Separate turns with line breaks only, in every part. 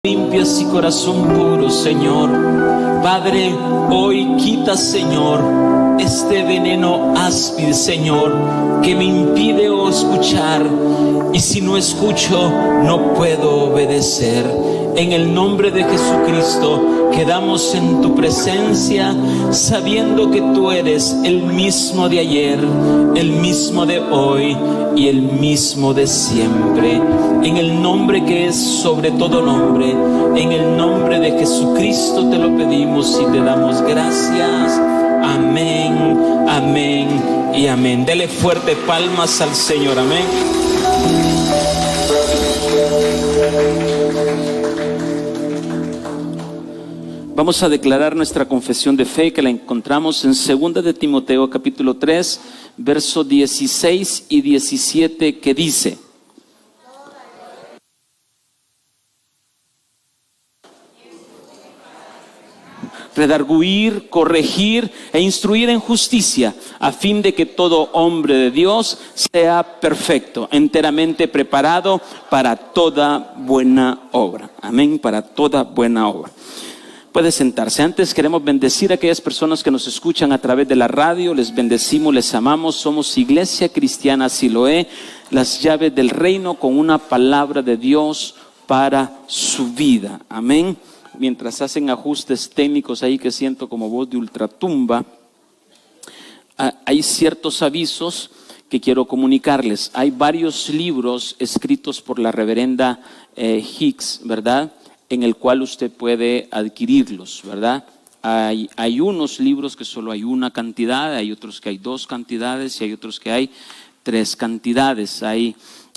Limpias y corazón puro, Señor. Padre, hoy quita, Señor, este veneno áspid, Señor, que me impide escuchar. Y si no escucho, no puedo obedecer. En el nombre de Jesucristo, quedamos en tu presencia, sabiendo que tú eres el mismo de ayer, el mismo de hoy y el mismo de siempre. En el nombre que es sobre todo nombre, en el nombre de Jesucristo te lo pedimos y te damos gracias. Amén, amén y amén. Dele fuerte palmas al Señor. Amén. Vamos a declarar nuestra confesión de fe, que la encontramos en 2 de Timoteo capítulo 3, versos 16 y 17, que dice: redarguir, corregir e instruir en justicia, a fin de que todo hombre de Dios sea perfecto, enteramente preparado para toda buena obra. Amén, para toda buena obra. Puede sentarse. Antes queremos bendecir a aquellas personas que nos escuchan a través de la radio. Les bendecimos, les amamos. Somos Iglesia Cristiana Siloé, las llaves del reino, con una palabra de Dios para su vida. Amén. Mientras hacen ajustes técnicos ahí que siento como voz de ultratumba, hay ciertos avisos que quiero comunicarles. Hay varios libros escritos por la reverenda Hicks, ¿verdad?, en el cual usted puede adquirirlos, ¿verdad? Hay unos libros que solo hay una cantidad, hay otros que hay 2 cantidades y hay otros que hay 3 cantidades. Hay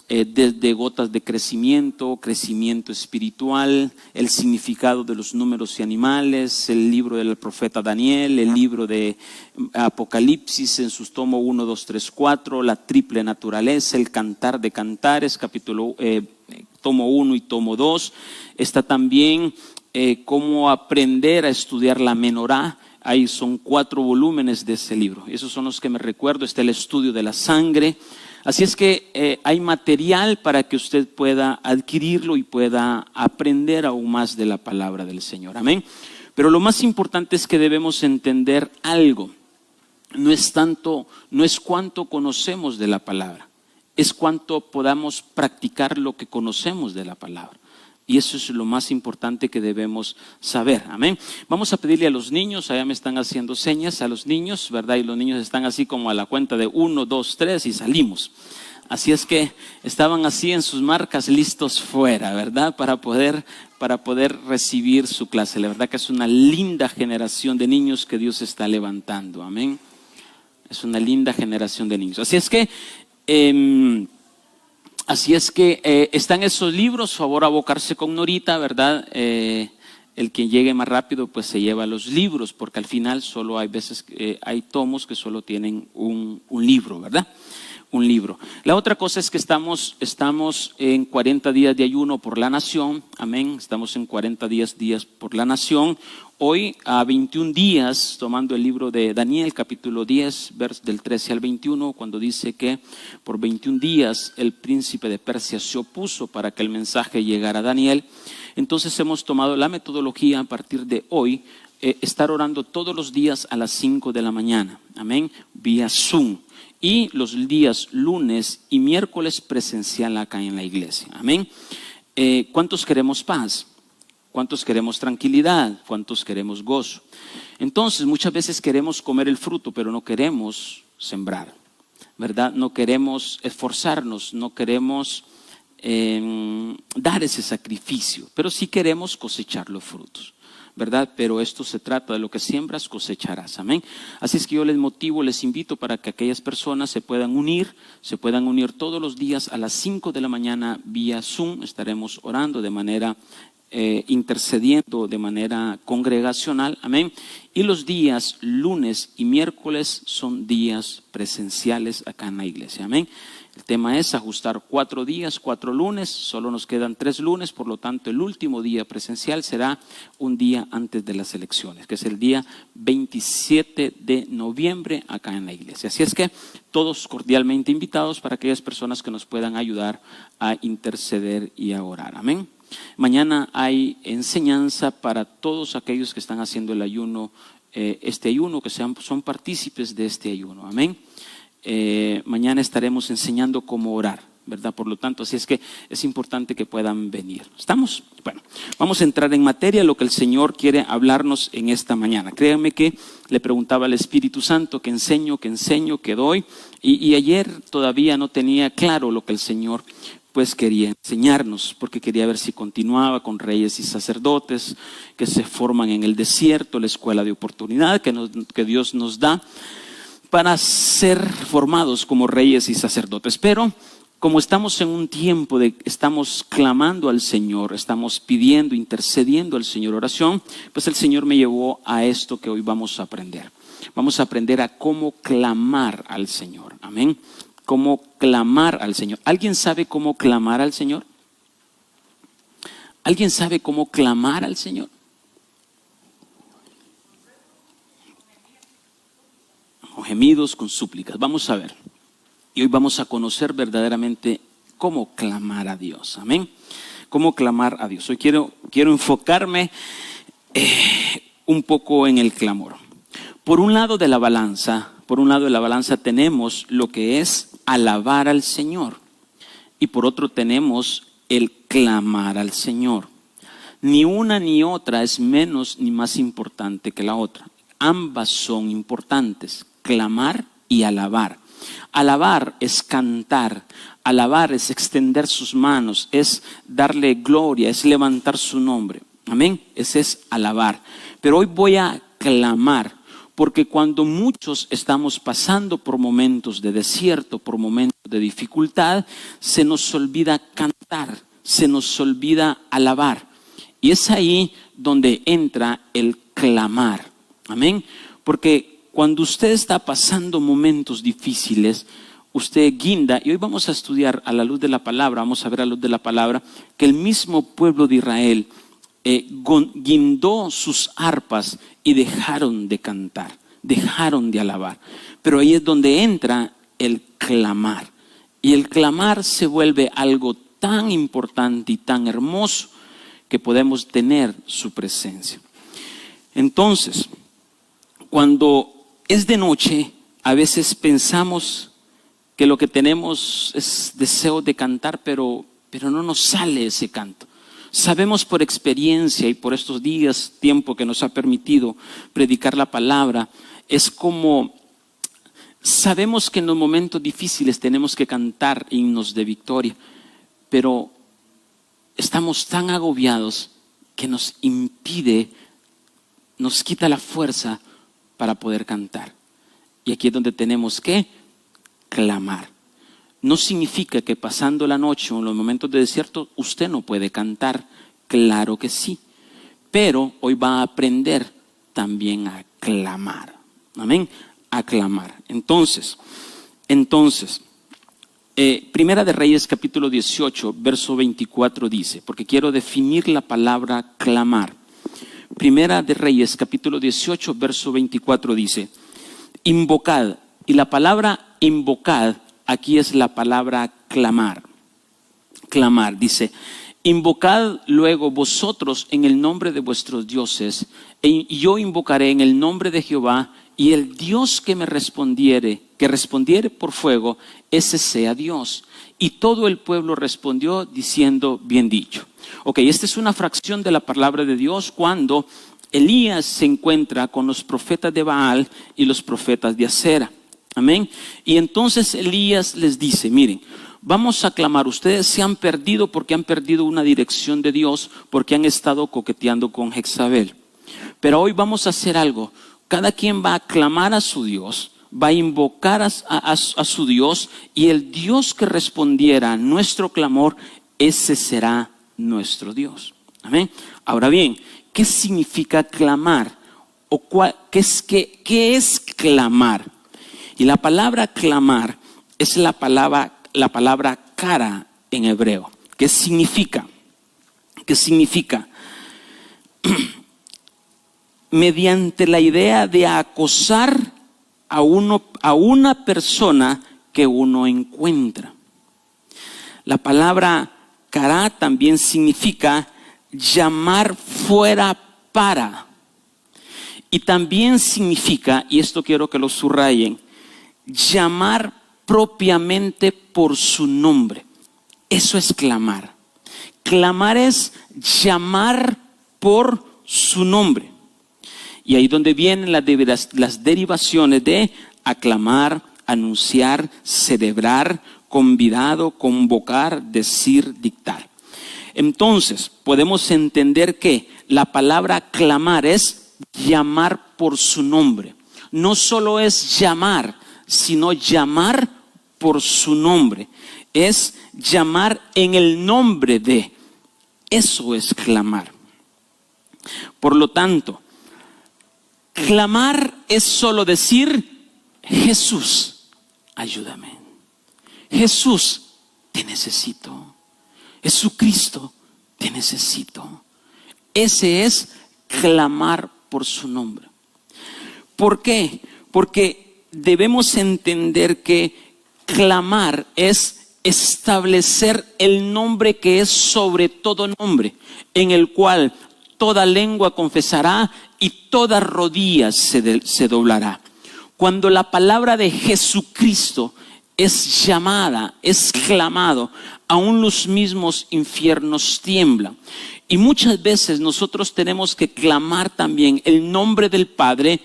desde gotas de crecimiento, crecimiento espiritual, el significado de los números y animales, el libro del profeta Daniel, el libro de Apocalipsis en sus tomos 1, 2, 3, 4, la triple naturaleza, el cantar de cantares, tomo 1 y tomo 2. Está también cómo aprender a estudiar la menorá. Ahí son 4 volúmenes de ese libro. Esos son los que me recuerdo. Está el estudio de la sangre. Así es que hay material para que usted pueda adquirirlo y pueda aprender aún más de la palabra del Señor. Amén. Pero lo más importante es que debemos entender algo. No es cuánto conocemos de la palabra, es cuánto podamos practicar lo que conocemos de la palabra. Y eso es lo más importante que debemos saber. Amén. Vamos a pedirle a los niños, allá me están haciendo señas a los niños, ¿verdad? Y los niños están así como a la cuenta de 1, 2, 3 y salimos. Así es que estaban así en sus marcas listos fuera, ¿verdad? Para poder recibir su clase. La verdad que es una linda generación de niños que Dios está levantando. Amén. Es una linda generación de niños. Así es que están esos libros. Favor abocarse con Norita, ¿verdad? El que llegue más rápido pues se lleva los libros, porque al final solo hay veces hay tomos que solo tienen un libro, ¿verdad? Un libro. La otra cosa es que estamos en 40 días de ayuno por la nación. Amén. Estamos en 40 días por la nación. Hoy a 21 días, tomando el libro de Daniel, capítulo 10, versos del 13 al 21, cuando dice que por 21 días el príncipe de Persia se opuso para que el mensaje llegara a Daniel. Entonces hemos tomado la metodología a partir de hoy, estar orando todos los días a las 5 de la mañana. Amén. Vía Zoom. Y los días lunes y miércoles presencial acá en la iglesia. Amén. ¿Cuántos queremos paz? ¿Cuántos queremos tranquilidad? ¿Cuántos queremos gozo? Entonces muchas veces queremos comer el fruto, pero no queremos sembrar, ¿verdad? No queremos esforzarnos, no queremos dar ese sacrificio, pero sí queremos cosechar los frutos, ¿verdad? Pero esto se trata de lo que siembras, cosecharás. Amén. Así es que yo les motivo, les invito para que aquellas personas se puedan unir todos los días a las 5 de la mañana vía Zoom. Estaremos orando de manera intercediendo de manera congregacional. Amén. Y los días lunes y miércoles son días presenciales acá en la iglesia. Amén. El tema es ajustar 4 días, 4 lunes, solo nos quedan 3 lunes, por lo tanto el último día presencial será un día antes de las elecciones, que es el día 27 de noviembre acá en la iglesia. Así es que todos cordialmente invitados para aquellas personas que nos puedan ayudar a interceder y a orar. Amén. Mañana hay enseñanza para todos aquellos que están haciendo el ayuno, este ayuno, que son partícipes de este ayuno. Amén. Mañana estaremos enseñando cómo orar, ¿verdad? Por lo tanto, así es que es importante que puedan venir. ¿Estamos? Bueno, vamos a entrar en materia, lo que el Señor quiere hablarnos en esta mañana. Créanme que le preguntaba al Espíritu Santo que enseño, que doy, y ayer todavía no tenía claro lo que el Señor pues quería enseñarnos, porque quería ver si continuaba con reyes y sacerdotes que se forman en el desierto, la escuela de oportunidad que Dios nos da para ser formados como reyes y sacerdotes. Pero como estamos en un tiempo estamos clamando al Señor, estamos pidiendo, intercediendo al Señor, oración, pues el Señor me llevó a esto que hoy vamos a aprender. Vamos a aprender a cómo clamar al Señor. Amén. Cómo clamar al Señor. ¿Alguien sabe cómo clamar al Señor? ¿Alguien sabe cómo clamar al Señor? Con gemidos, con súplicas. Vamos a ver. Y hoy vamos a conocer verdaderamente cómo clamar a Dios. Amén. Cómo clamar a Dios. Hoy quiero enfocarme un poco en el clamor. Por un lado de la balanza tenemos lo que es alabar al Señor. Y por otro tenemos el clamar al Señor. Ni una ni otra es menos ni más importante que la otra. Ambas son importantes, clamar y alabar. Alabar es cantar, alabar es extender sus manos, es darle gloria, es levantar su nombre. Amén, ese es alabar. Pero hoy voy a clamar, porque cuando muchos estamos pasando por momentos de desierto, por momentos de dificultad, se nos olvida cantar, se nos olvida alabar. Y es ahí donde entra el clamar. Amén. Porque cuando usted está pasando momentos difíciles, usted guinda, y hoy vamos a estudiar a la luz de la palabra, vamos a ver a la luz de la palabra, que el mismo pueblo de Israel guindó sus arpas y dejaron de cantar, dejaron de alabar. Pero ahí es donde entra el clamar. Y el clamar se vuelve algo tan importante y tan hermoso que podemos tener su presencia. Entonces, cuando es de noche, a veces pensamos que lo que tenemos es deseo de cantar, pero no nos sale ese canto. Sabemos por experiencia y por estos días, tiempo que nos ha permitido predicar la palabra, es como sabemos que en los momentos difíciles tenemos que cantar himnos de victoria, pero estamos tan agobiados que nos impide, nos quita la fuerza para poder cantar. Y aquí es donde tenemos que clamar. No significa que pasando la noche o en los momentos de desierto usted no puede cantar. Claro que sí. Pero hoy va a aprender también a clamar. Amén. A clamar. Entonces, Primera de Reyes capítulo 18, verso 24 dice, porque quiero definir la palabra clamar. Primera de Reyes capítulo 18, verso 24 dice, invocad. Y la palabra invocad aquí es la palabra clamar. Clamar, dice, invocad luego vosotros en el nombre de vuestros dioses, y yo invocaré en el nombre de Jehová, y el Dios que respondiere por fuego, ese sea Dios. Y todo el pueblo respondió diciendo, bien dicho. Ok, esta es una fracción de la palabra de Dios cuando Elías se encuentra con los profetas de Baal y los profetas de Acera. Amén. Y entonces Elías les dice, miren, vamos a clamar, ustedes se han perdido porque han perdido una dirección de Dios, porque han estado coqueteando con Jezabel. Pero hoy vamos a hacer algo, cada quien va a clamar a su Dios, va a invocar a su Dios, y el Dios que respondiera a nuestro clamor, ese será nuestro Dios. Amén. Ahora bien, ¿qué significa clamar? ¿O qué es clamar? Y la palabra clamar es la palabra cara en hebreo. ¿Qué significa? ¿Qué significa? Mediante la idea de acosar a una persona que uno encuentra. La palabra Cará también significa llamar fuera para. Y también significa, y esto quiero que lo subrayen, llamar propiamente por su nombre. Eso es clamar. Clamar es llamar por su nombre. Y ahí donde vienen las derivaciones de aclamar, anunciar, celebrar, convidado, convocar, decir, dictar. Entonces, podemos entender que la palabra clamar es llamar por su nombre. No solo es llamar, sino llamar por su nombre. Es llamar en el nombre de. Eso es clamar. Por lo tanto, clamar es solo decir, Jesús, ayúdame. Jesús, te necesito. Jesucristo, te necesito. Ese es clamar por su nombre. ¿Por qué? Porque debemos entender que clamar es establecer el nombre que es sobre todo nombre, en el cual toda lengua confesará y toda rodilla se doblará. Cuando la palabra de Jesucristo es llamada, es clamado, aún los mismos infiernos tiemblan. Y muchas veces nosotros tenemos que clamar también el nombre del Padre,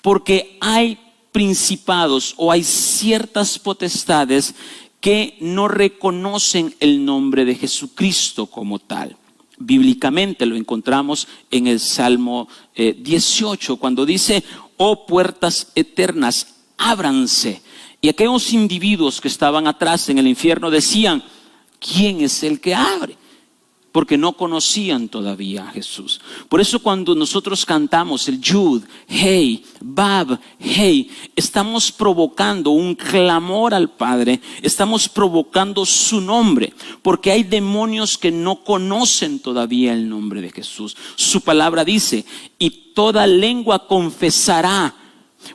porque hay principados o hay ciertas potestades que no reconocen el nombre de Jesucristo como tal. Bíblicamente lo encontramos en el Salmo 18, cuando dice, oh puertas eternas, ábranse. Y aquellos individuos que estaban atrás en el infierno decían, ¿quién es el que abre? Porque no conocían todavía a Jesús. Por eso cuando nosotros cantamos el Yud, Hey, Bab, Hey, estamos provocando un clamor al Padre, estamos provocando su nombre, porque hay demonios que no conocen todavía el nombre de Jesús. Su palabra dice, y toda lengua confesará.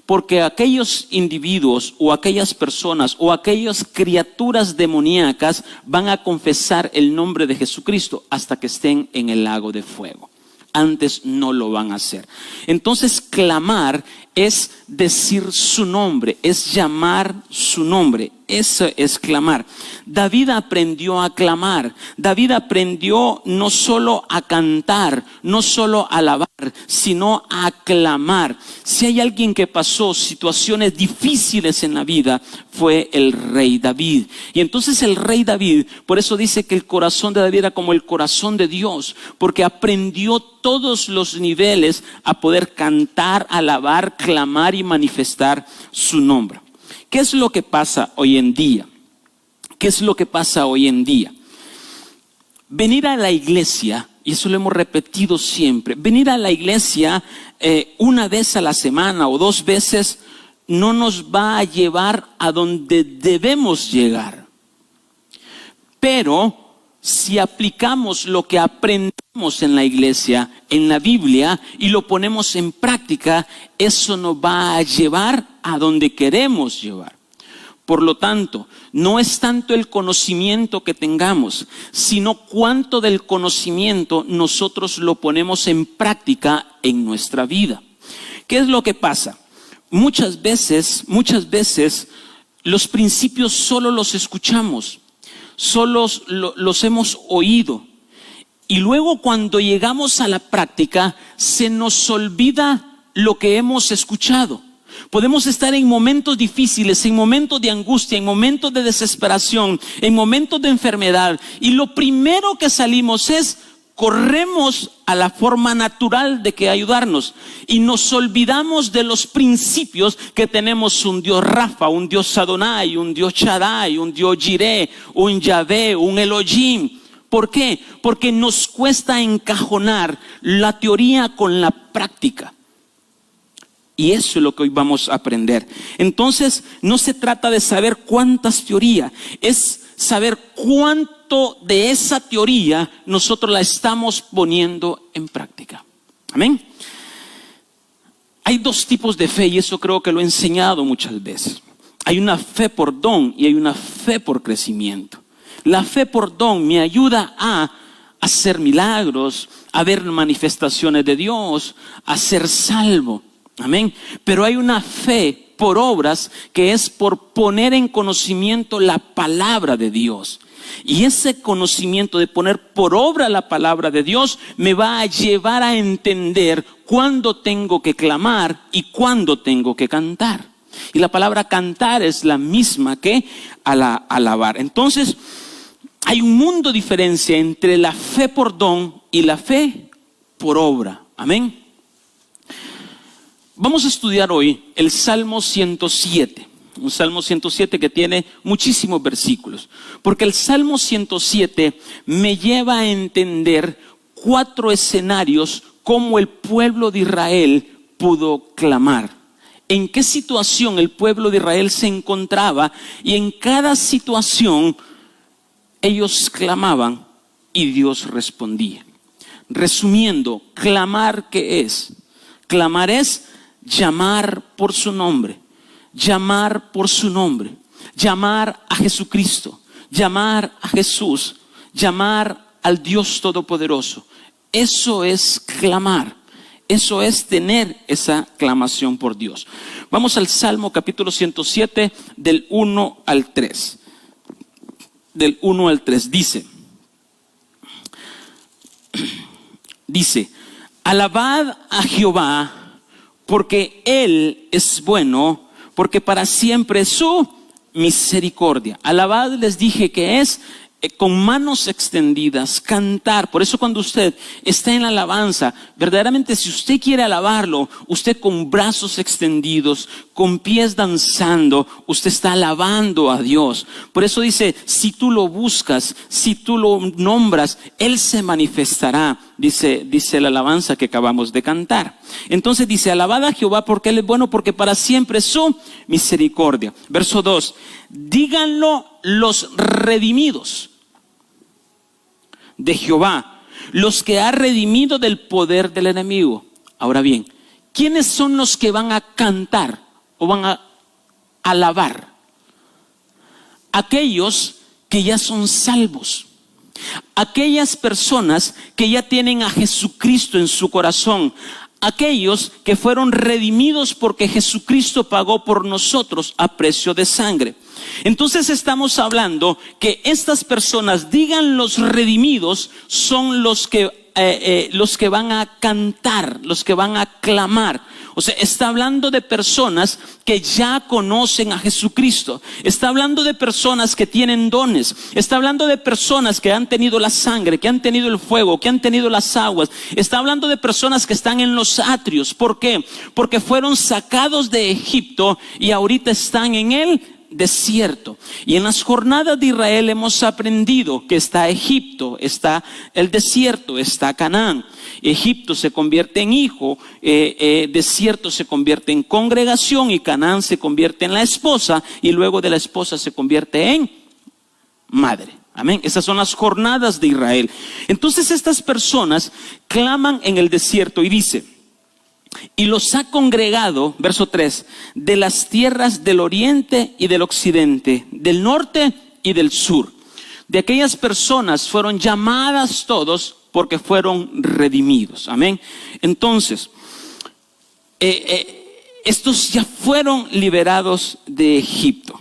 Porque aquellos individuos o aquellas personas o aquellas criaturas demoníacas van a confesar el nombre de Jesucristo hasta que estén en el lago de fuego. Antes no lo van a hacer. Entonces clamar es decir su nombre, es llamar su nombre. Eso es clamar. David aprendió a clamar. David aprendió no solo a cantar, no solo a alabar, sino a clamar. Si hay alguien que pasó situaciones difíciles en la vida, fue el rey David. Y entonces el rey David, por eso dice que el corazón de David era como el corazón de Dios, porque aprendió todos los niveles a poder cantar, alabar, clamar y manifestar su nombre. ¿Qué es lo que pasa hoy en día? ¿Qué es lo que pasa hoy en día? Venir a la iglesia, y eso lo hemos repetido siempre, venir a la iglesia una vez a la semana o 2 veces no nos va a llevar a donde debemos llegar. Pero si aplicamos lo que aprendemos en la iglesia, en la Biblia, y lo ponemos en práctica, eso nos va a llevar a donde queremos llevar. Por lo tanto, no es tanto el conocimiento que tengamos, sino cuánto del conocimiento nosotros lo ponemos en práctica en nuestra vida. ¿Qué es lo que pasa? Muchas veces, los principios solo los escuchamos, solo los hemos oído. Y luego cuando llegamos a la práctica, se nos olvida lo que hemos escuchado. Podemos estar en momentos difíciles, en momentos de angustia, en momentos de desesperación, en momentos de enfermedad. Y lo primero que salimos es, corremos a la forma natural de que ayudarnos. Y nos olvidamos de los principios que tenemos un Dios Rafa, un Dios Adonai, un Dios Shaddai, un Dios Jireh, un Yahvé, un Elohim. ¿Por qué? Porque nos cuesta encajonar la teoría con la práctica. Y eso es lo que hoy vamos a aprender. Entonces, no se trata de saber cuántas teorías, es saber cuánto de esa teoría nosotros la estamos poniendo en práctica. Amén. Hay 2 tipos de fe y eso creo que lo he enseñado muchas veces. Hay una fe por don y hay una fe por crecimiento. La fe por don me ayuda a hacer milagros, a ver manifestaciones de Dios, a ser salvo. Amén. Pero hay una fe por obras que es por poner en conocimiento la palabra de Dios. Y ese conocimiento de poner por obra la palabra de Dios me va a llevar a entender cuándo tengo que clamar y cuándo tengo que cantar. Y la palabra cantar es la misma que alabar. Entonces, hay un mundo de diferencia entre la fe por don y la fe por obra. Amén. Vamos a estudiar hoy el Salmo 107. Un Salmo 107 que tiene muchísimos versículos. Porque el Salmo 107 me lleva a entender 4 escenarios cómo el pueblo de Israel pudo clamar. En qué situación el pueblo de Israel se encontraba y en cada situación ellos clamaban y Dios respondía. Resumiendo, clamar, ¿qué es? Clamar es llamar por su nombre. Llamar por su nombre, llamar a Jesucristo, llamar a Jesús, llamar al Dios Todopoderoso. Eso es clamar, eso es tener esa clamación por Dios. Vamos al Salmo capítulo 107 del 1 al 3. Del 1 al 3 dice, alabad a Jehová porque Él es bueno, porque para siempre es su misericordia. Alabad, les dije que es con manos extendidas, cantar. Por eso cuando usted está en la alabanza, verdaderamente si usted quiere alabarlo, usted con brazos extendidos, con pies danzando, usted está alabando a Dios. Por eso dice, si tú lo buscas, si tú lo nombras, Él se manifestará, dice la alabanza que acabamos de cantar. Entonces dice, alabad a Jehová porque Él es bueno, porque para siempre es su misericordia. Verso 2, díganlo los redimidos de Jehová, los que ha redimido del poder del enemigo. Ahora bien, ¿quiénes son los que van a cantar o van a alabar? Aquellos que ya son salvos. Aquellas personas que ya tienen a Jesucristo en su corazón. Aquellos que fueron redimidos porque Jesucristo pagó por nosotros a precio de sangre. Entonces estamos hablando que estas personas, digan los redimidos, son los que van a cantar, los que van a clamar. O sea, está hablando de personas que ya conocen a Jesucristo. Está hablando de personas que tienen dones. Está hablando de personas que han tenido la sangre, que han tenido el fuego, que han tenido las aguas. Está hablando de personas que están en los atrios. ¿Por qué? Porque fueron sacados de Egipto y ahorita están en el desierto. Y en las jornadas de Israel hemos aprendido que está Egipto, está el desierto, está Canaán. Egipto se convierte en hijo, desierto se convierte en congregación y Canaán se convierte en la esposa y luego de la esposa se convierte en madre. Amén. Esas son las jornadas de Israel. Entonces estas personas claman en el desierto y dice, y los ha congregado, verso 3, de las tierras del oriente y del occidente, del norte y del sur. De aquellas personas fueron llamadas todos porque fueron redimidos. Amén. Entonces, estos ya fueron liberados de Egipto.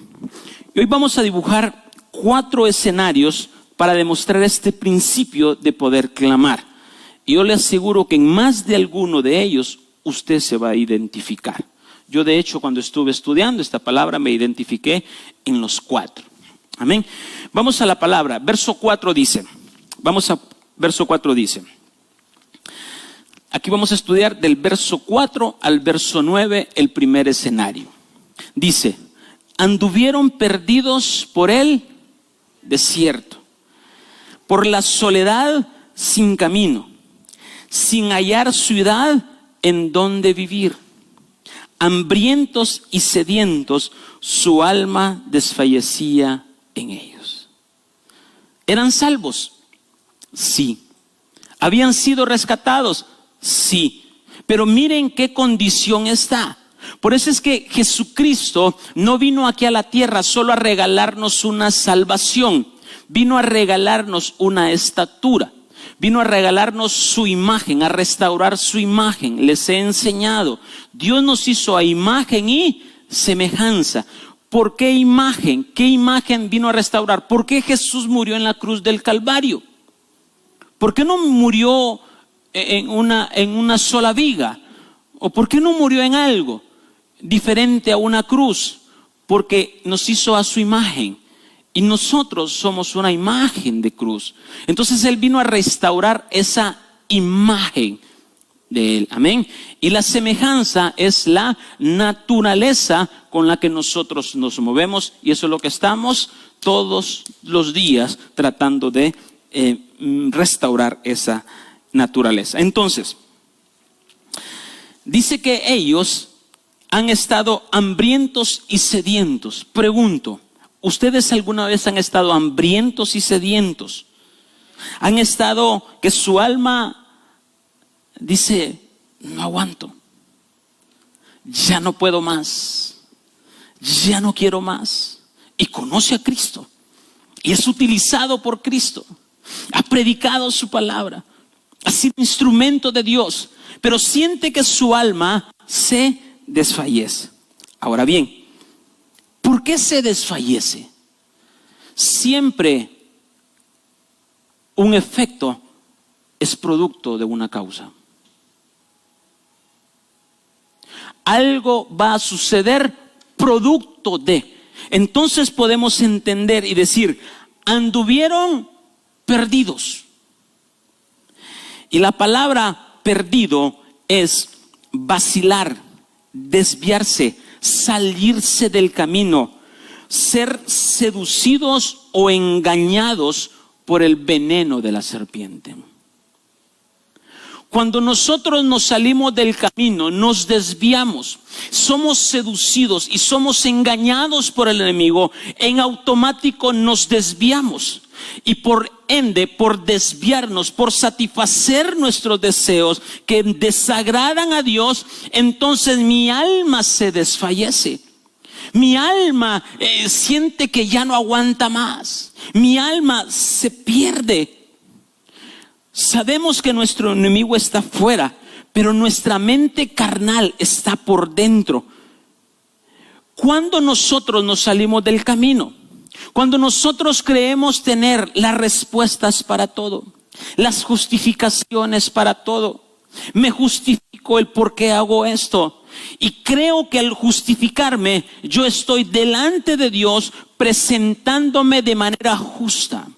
Y hoy vamos a dibujar 4 escenarios para demostrar este principio de poder clamar. Y yo le aseguro que en más de alguno de ellos usted se va a identificar. Yo de hecho cuando estuve estudiando esta palabra me identifiqué en los 4. Amén. Vamos a la palabra. Verso 4 dice. Verso 4 dice. Aquí vamos a estudiar del verso 4 al verso 9 el primer escenario. Dice, anduvieron perdidos por el desierto, por la soledad sin camino, sin hallar ciudad en donde vivir. Hambrientos y sedientos, su alma desfallecía en ellos. ¿Eran salvos? Sí. ¿Habían sido rescatados? Sí. Pero miren qué condición está. Por eso es que Jesucristo no vino aquí a la tierra solo a regalarnos una salvación. vino a regalarnos una estatura. Vino a regalarnos su imagen, a restaurar su imagen. Les he enseñado. Dios nos hizo a imagen y semejanza. ¿Por qué imagen? ¿Qué imagen vino a restaurar? ¿Por qué Jesús murió en la cruz del Calvario? ¿Por qué no murió en una sola viga? ¿O por qué no murió en algo diferente a una cruz? Porque nos hizo a su imagen. Y nosotros somos una imagen de cruz. Entonces Él vino a restaurar esa imagen de Él. Amén. Y la semejanza es la naturaleza con la que nosotros nos movemos. Y eso es lo que estamos todos los días tratando de restaurar esa naturaleza. Entonces, dice que ellos han estado hambrientos y sedientos. Pregunto, ¿ustedes alguna vez han estado hambrientos y sedientos? Han estado que su alma dice, no aguanto, ya no puedo más, ya no quiero más. Y conoce a Cristo y es utilizado por Cristo. Ha predicado su palabra, ha sido instrumento de Dios, pero siente que su alma se desfallece. Ahora bien, ¿por qué se desfallece? Siempre un efecto es producto de una causa. Algo va a suceder producto de. Entonces podemos entender y decir, anduvieron perdidos. Y la palabra perdido es vacilar, desviarse, salirse del camino, ser seducidos o engañados por el veneno de la serpiente. Cuando nosotros nos salimos del camino, nos desviamos, somos seducidos y somos engañados por el enemigo, en automático nos desviamos. Y por ende, por desviarnos, por satisfacer nuestros deseos que desagradan a Dios, entonces mi alma se desfallece. Mi alma siente que ya no aguanta más. Mi alma se pierde. Sabemos que nuestro enemigo está afuera, pero nuestra mente carnal está por dentro. Cuando nosotros nos salimos del camino, cuando nosotros creemos tener las respuestas para todo, las justificaciones para todo, me justifico el por qué hago esto. Y creo que al justificarme, yo estoy delante de Dios presentándome de manera justa.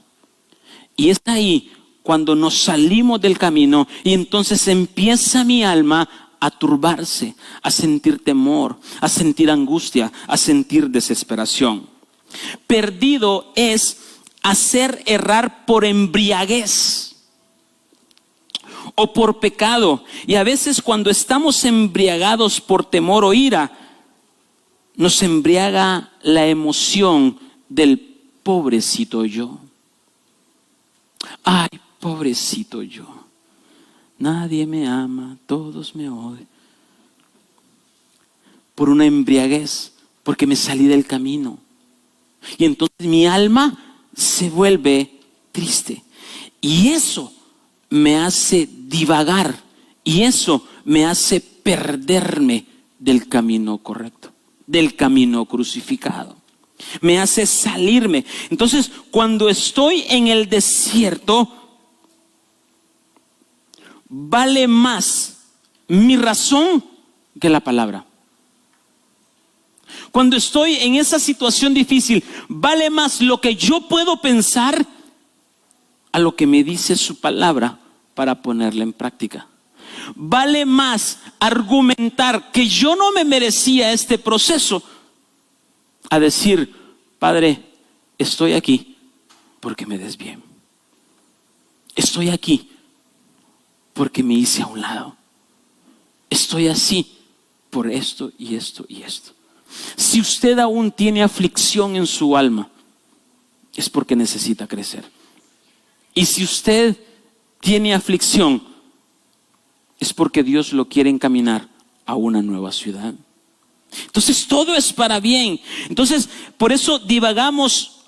Y es ahí cuando nos salimos del camino y entonces empieza mi alma a turbarse, a sentir temor, a sentir angustia, a sentir desesperación. Perdido es hacer errar por embriaguez o por pecado. Y a veces cuando estamos embriagados por temor o ira, nos embriaga la emoción del pobrecito yo. Ay, pobrecito yo. Nadie me ama, todos me odian. Por una embriaguez, porque me salí del camino. Y entonces mi alma se vuelve triste. Y eso me hace divagar. Y eso me hace perderme del camino correcto, del camino crucificado. Me hace salirme. Entonces, cuando estoy en el desierto, vale más mi razón que la palabra. Cuando estoy en esa situación difícil, vale más lo que yo puedo pensar a lo que me dice su palabra para ponerla en práctica. Vale más argumentar que yo no me merecía este proceso a decir, Padre, estoy aquí porque me desvié. Estoy aquí porque me hice a un lado. Estoy así por esto y esto y esto. Si usted aún tiene aflicción en su alma, es porque necesita crecer. Y si usted tiene aflicción, es porque Dios lo quiere encaminar a una nueva ciudad. Entonces todo es para bien. Entonces por eso divagamos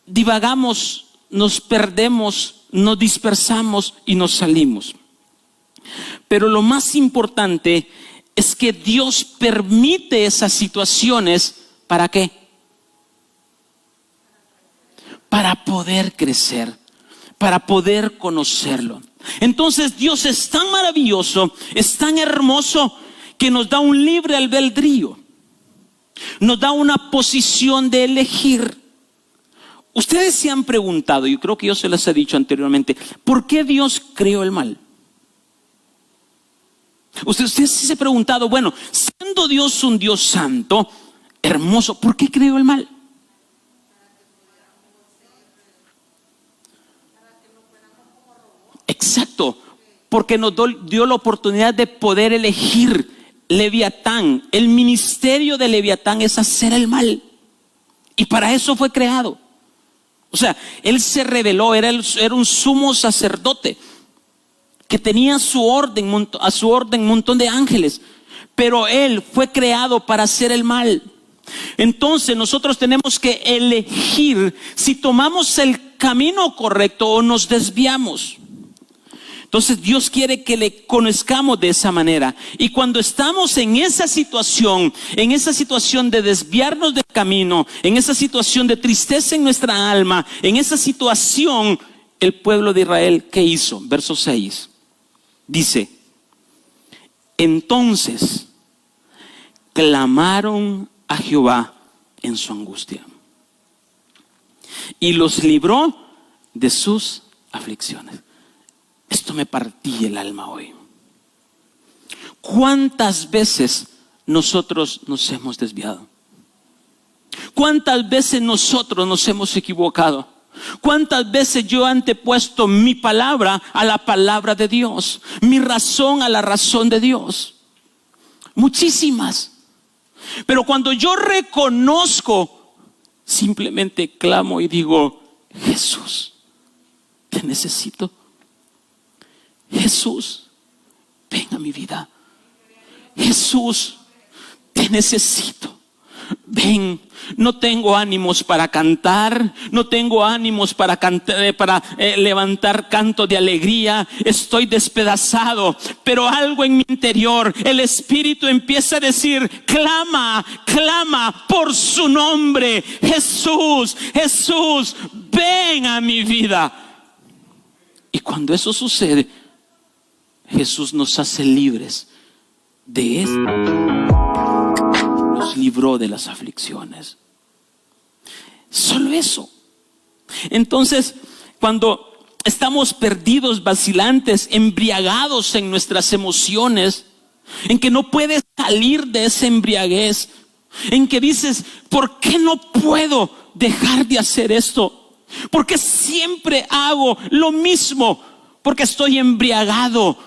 divagamos, nos perdemos, nos dispersamos y nos salimos. Pero lo más importante es que Dios permite esas situaciones. ¿Para qué? Para poder crecer, para poder conocerlo. Entonces Dios es tan maravilloso, es tan hermoso, que nos da un libre albedrío, nos da una posición de elegir. Ustedes se han preguntado, yo creo que yo se les he dicho anteriormente, ¿por qué Dios creó el mal? Ustedes se han preguntado, bueno, siendo Dios un Dios santo, hermoso, ¿por qué creó el mal? Exacto, porque nos dio la oportunidad de poder elegir. Leviatán, el ministerio de Leviatán es hacer el mal, y para eso fue creado. O sea, él se rebeló, era un sumo sacerdote que tenía a su orden un montón de ángeles, pero él fue creado para hacer el mal. Entonces nosotros tenemos que elegir si tomamos el camino correcto o nos desviamos. Entonces Dios quiere que le conozcamos de esa manera. Y cuando estamos en esa situación de desviarnos del camino, en esa situación de tristeza en nuestra alma, en esa situación, el pueblo de Israel, ¿qué hizo? Verso 6. Dice, entonces clamaron a Jehová en su angustia y los libró de sus aflicciones. Esto me partía el alma hoy. ¿Cuántas veces nosotros nos hemos desviado? ¿Cuántas veces nosotros nos hemos equivocado? ¿Cuántas veces yo he antepuesto mi palabra a la palabra de Dios? Mi razón a la razón de Dios. Muchísimas. Pero cuando yo reconozco, simplemente clamo y digo, Jesús, te necesito. Jesús, ven a mi vida. Jesús, te necesito. Ven, no tengo ánimos para cantar, no tengo ánimos para levantar canto de alegría, estoy despedazado, pero algo en mi interior, el Espíritu empieza a decir, clama, clama por su nombre, Jesús, Jesús, ven a mi vida. Y cuando eso sucede, Jesús nos hace libres de esto. Nos libró de las aflicciones. Solo eso. Entonces, cuando estamos perdidos, vacilantes, embriagados en nuestras emociones, en que no puedes salir de esa embriaguez, en que dices, ¿por qué no puedo dejar de hacer esto? ¿Por qué siempre hago lo mismo? Porque estoy embriagado,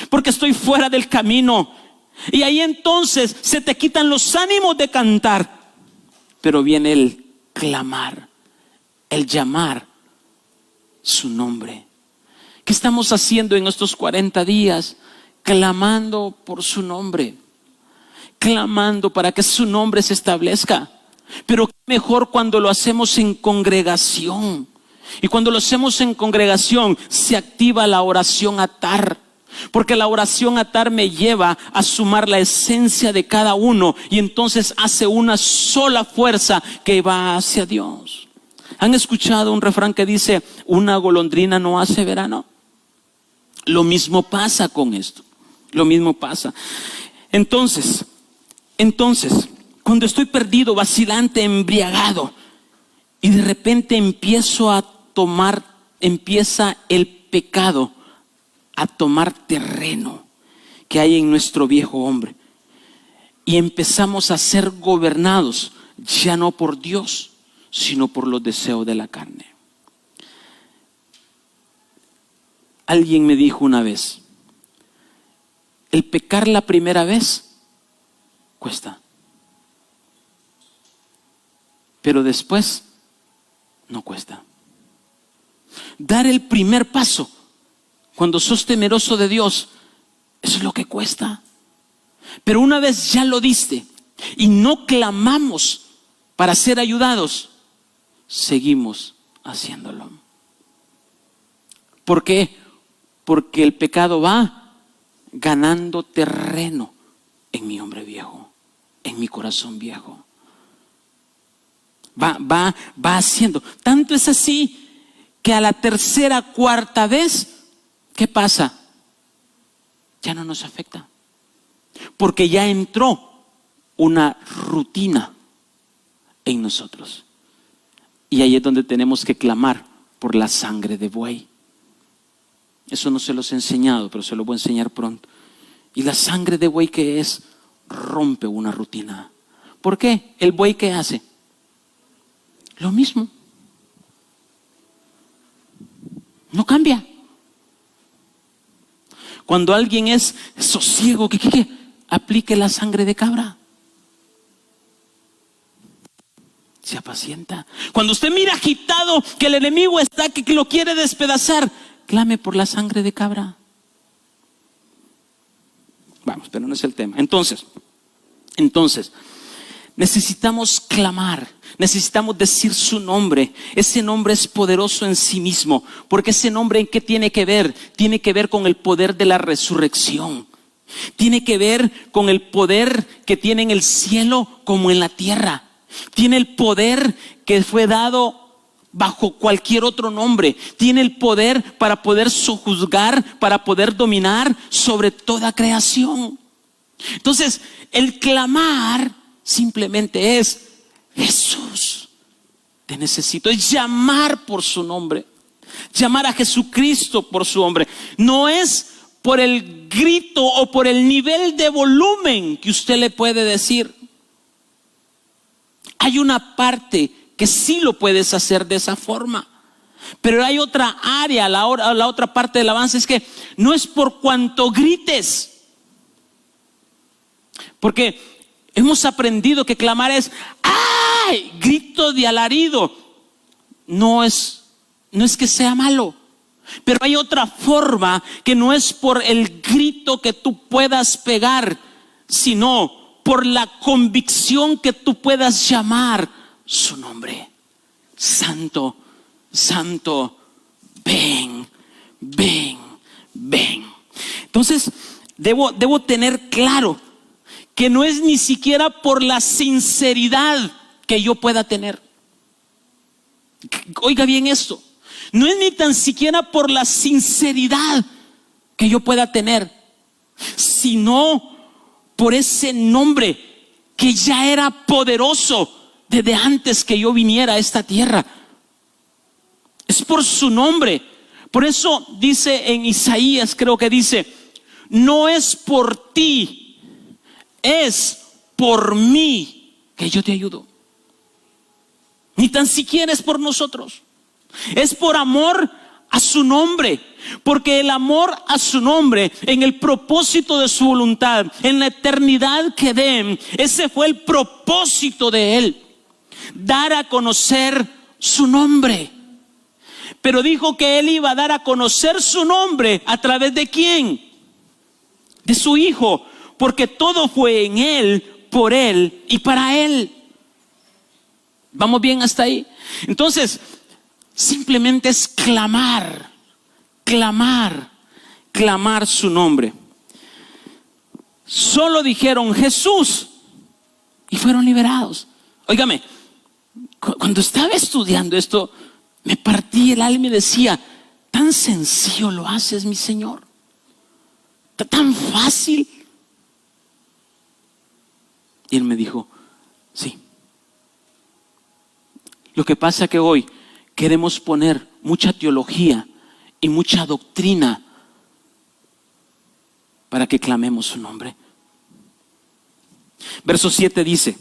porque estoy fuera del camino. Y ahí entonces se te quitan los ánimos de cantar, pero viene el clamar, el llamar su nombre. ¿Qué estamos haciendo en estos 40 días? Clamando por su nombre, clamando para que su nombre se establezca. Pero qué mejor cuando lo hacemos en congregación. Y cuando lo hacemos en congregación se activa la oración atar. Porque la oración atar me lleva a sumar la esencia de cada uno, y entonces hace una sola fuerza que va hacia Dios. ¿Han escuchado un refrán que dice, una golondrina no hace verano? Lo mismo pasa con esto. Lo mismo pasa. Entonces, cuando estoy perdido, vacilante, embriagado, y de repente empieza el pecado a tomar terreno que hay en nuestro viejo hombre, y empezamos a ser gobernados ya no por Dios, sino por los deseos de la carne. Alguien me dijo una vez, el pecar la primera vez cuesta, pero después no cuesta. Dar el primer paso cuando sos temeroso de Dios, eso es lo que cuesta. Pero una vez ya lo diste y no clamamos para ser ayudados, seguimos haciéndolo. ¿Por qué? Porque el pecado va ganando terreno en mi hombre viejo, en mi corazón viejo. Va haciendo. Tanto es así que a la tercera, cuarta vez, ¿qué pasa? Ya no nos afecta. Porque ya entró una rutina en nosotros. Y ahí es donde tenemos que clamar por la sangre de buey. Eso no se los he enseñado, pero se lo voy a enseñar pronto. Y la sangre de buey, ¿qué es? Rompe una rutina. ¿Por qué? ¿El buey qué hace? Lo mismo. No cambia. Cuando alguien es sosiego, ¿qué? Aplique la sangre de cabra. Se apacienta. Cuando usted mira agitado que el enemigo está, que lo quiere despedazar, clame por la sangre de cabra. Vamos, pero no es el tema. Entonces, necesitamos clamar, necesitamos decir su nombre. Ese nombre es poderoso en sí mismo, porque ese nombre, ¿en qué tiene que ver? Tiene que ver con el poder de la resurrección. Tiene que ver con el poder que tiene en el cielo como en la tierra. Tiene el poder que fue dado bajo cualquier otro nombre. Tiene el poder para poder sojuzgar, para poder dominar sobre toda creación. Entonces, el clamar simplemente es: Jesús, te necesito. Es llamar por su nombre. Llamar a Jesucristo por su nombre. No es por el grito o por el nivel de volumen que usted le puede decir. Hay una parte que sí lo puedes hacer de esa forma, pero hay otra área, la otra parte del avance es que no es por cuanto grites, porque hemos aprendido que clamar es ¡ay! Grito de alarido. No es que sea malo, pero hay otra forma que no es por el grito que tú puedas pegar, sino por la convicción que tú puedas llamar su nombre. Santo, santo, ven, ven, ven. Entonces, debo tener claro que no es ni siquiera por la sinceridad que yo pueda tener. Oiga bien esto. No es ni tan siquiera por la sinceridad que yo pueda tener, sino por ese nombre que ya era poderoso desde antes que yo viniera a esta tierra. Es por su nombre. Por eso dice en Isaías, creo que dice: no es por ti, es por mí que yo te ayudo. Ni tan siquiera es por nosotros. Es por amor a su nombre, porque el amor a su nombre, en el propósito de su voluntad, en la eternidad que den, ese fue el propósito de él, dar a conocer su nombre. Pero dijo que él iba a dar a conocer su nombre a través de ¿quién? De su Hijo, porque todo fue en él, por él y para él. ¿Vamos bien hasta ahí? Entonces, simplemente es clamar, clamar, clamar su nombre. Solo dijeron Jesús y fueron liberados. Óigame, cuando estaba estudiando esto, me partí el alma y decía: tan sencillo lo haces, mi Señor, tan fácil. Y él me dijo: sí. Lo que pasa es que hoy queremos poner mucha teología y mucha doctrina para que clamemos su nombre. Verso 7 dice,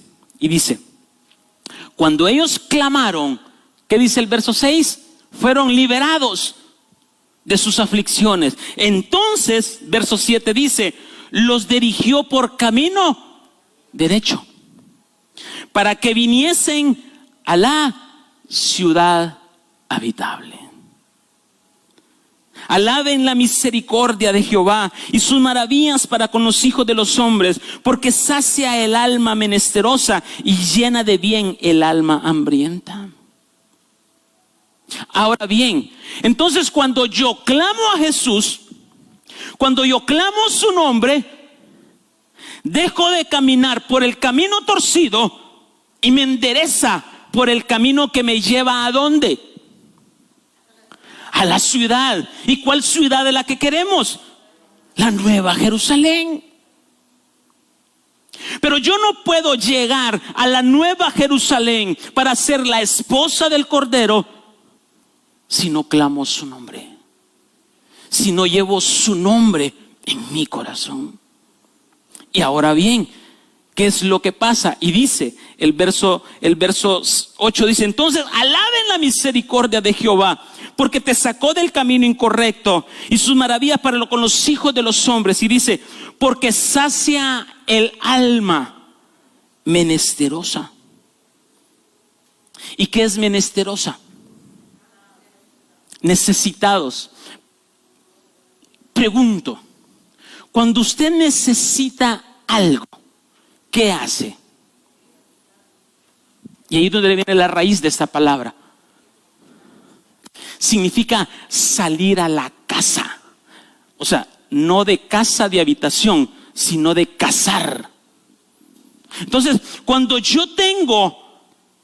cuando ellos clamaron, ¿qué dice el verso 6? Fueron liberados de sus aflicciones. Entonces, verso 7 dice, los dirigió por camino derecho, para que viniesen a la ciudad habitable. Alaben la misericordia de Jehová y sus maravillas para con los hijos de los hombres, porque sacia el alma menesterosa y llena de bien el alma hambrienta. Ahora bien, entonces cuando yo clamo a Jesús, cuando yo clamo su nombre, dejo de caminar por el camino torcido y me endereza por el camino que me lleva ¿a dónde? A la ciudad. ¿Y cuál ciudad es la que queremos? La Nueva Jerusalén. Pero yo no puedo llegar a la Nueva Jerusalén para ser la esposa del Cordero si no clamo su nombre, si no llevo su nombre en mi corazón. Y ahora bien, ¿qué es lo que pasa? Y dice el verso 8, dice: entonces alaben la misericordia de Jehová, porque te sacó del camino incorrecto y sus maravillas con los hijos de los hombres. Y dice: porque sacia el alma menesterosa. ¿Y qué es menesterosa? Necesitados. Pregunto, cuando usted necesita algo, ¿qué hace? Y ahí es donde viene la raíz de esta palabra. Significa salir a la casa. O sea, no de casa de habitación, sino de cazar. Entonces, cuando yo tengo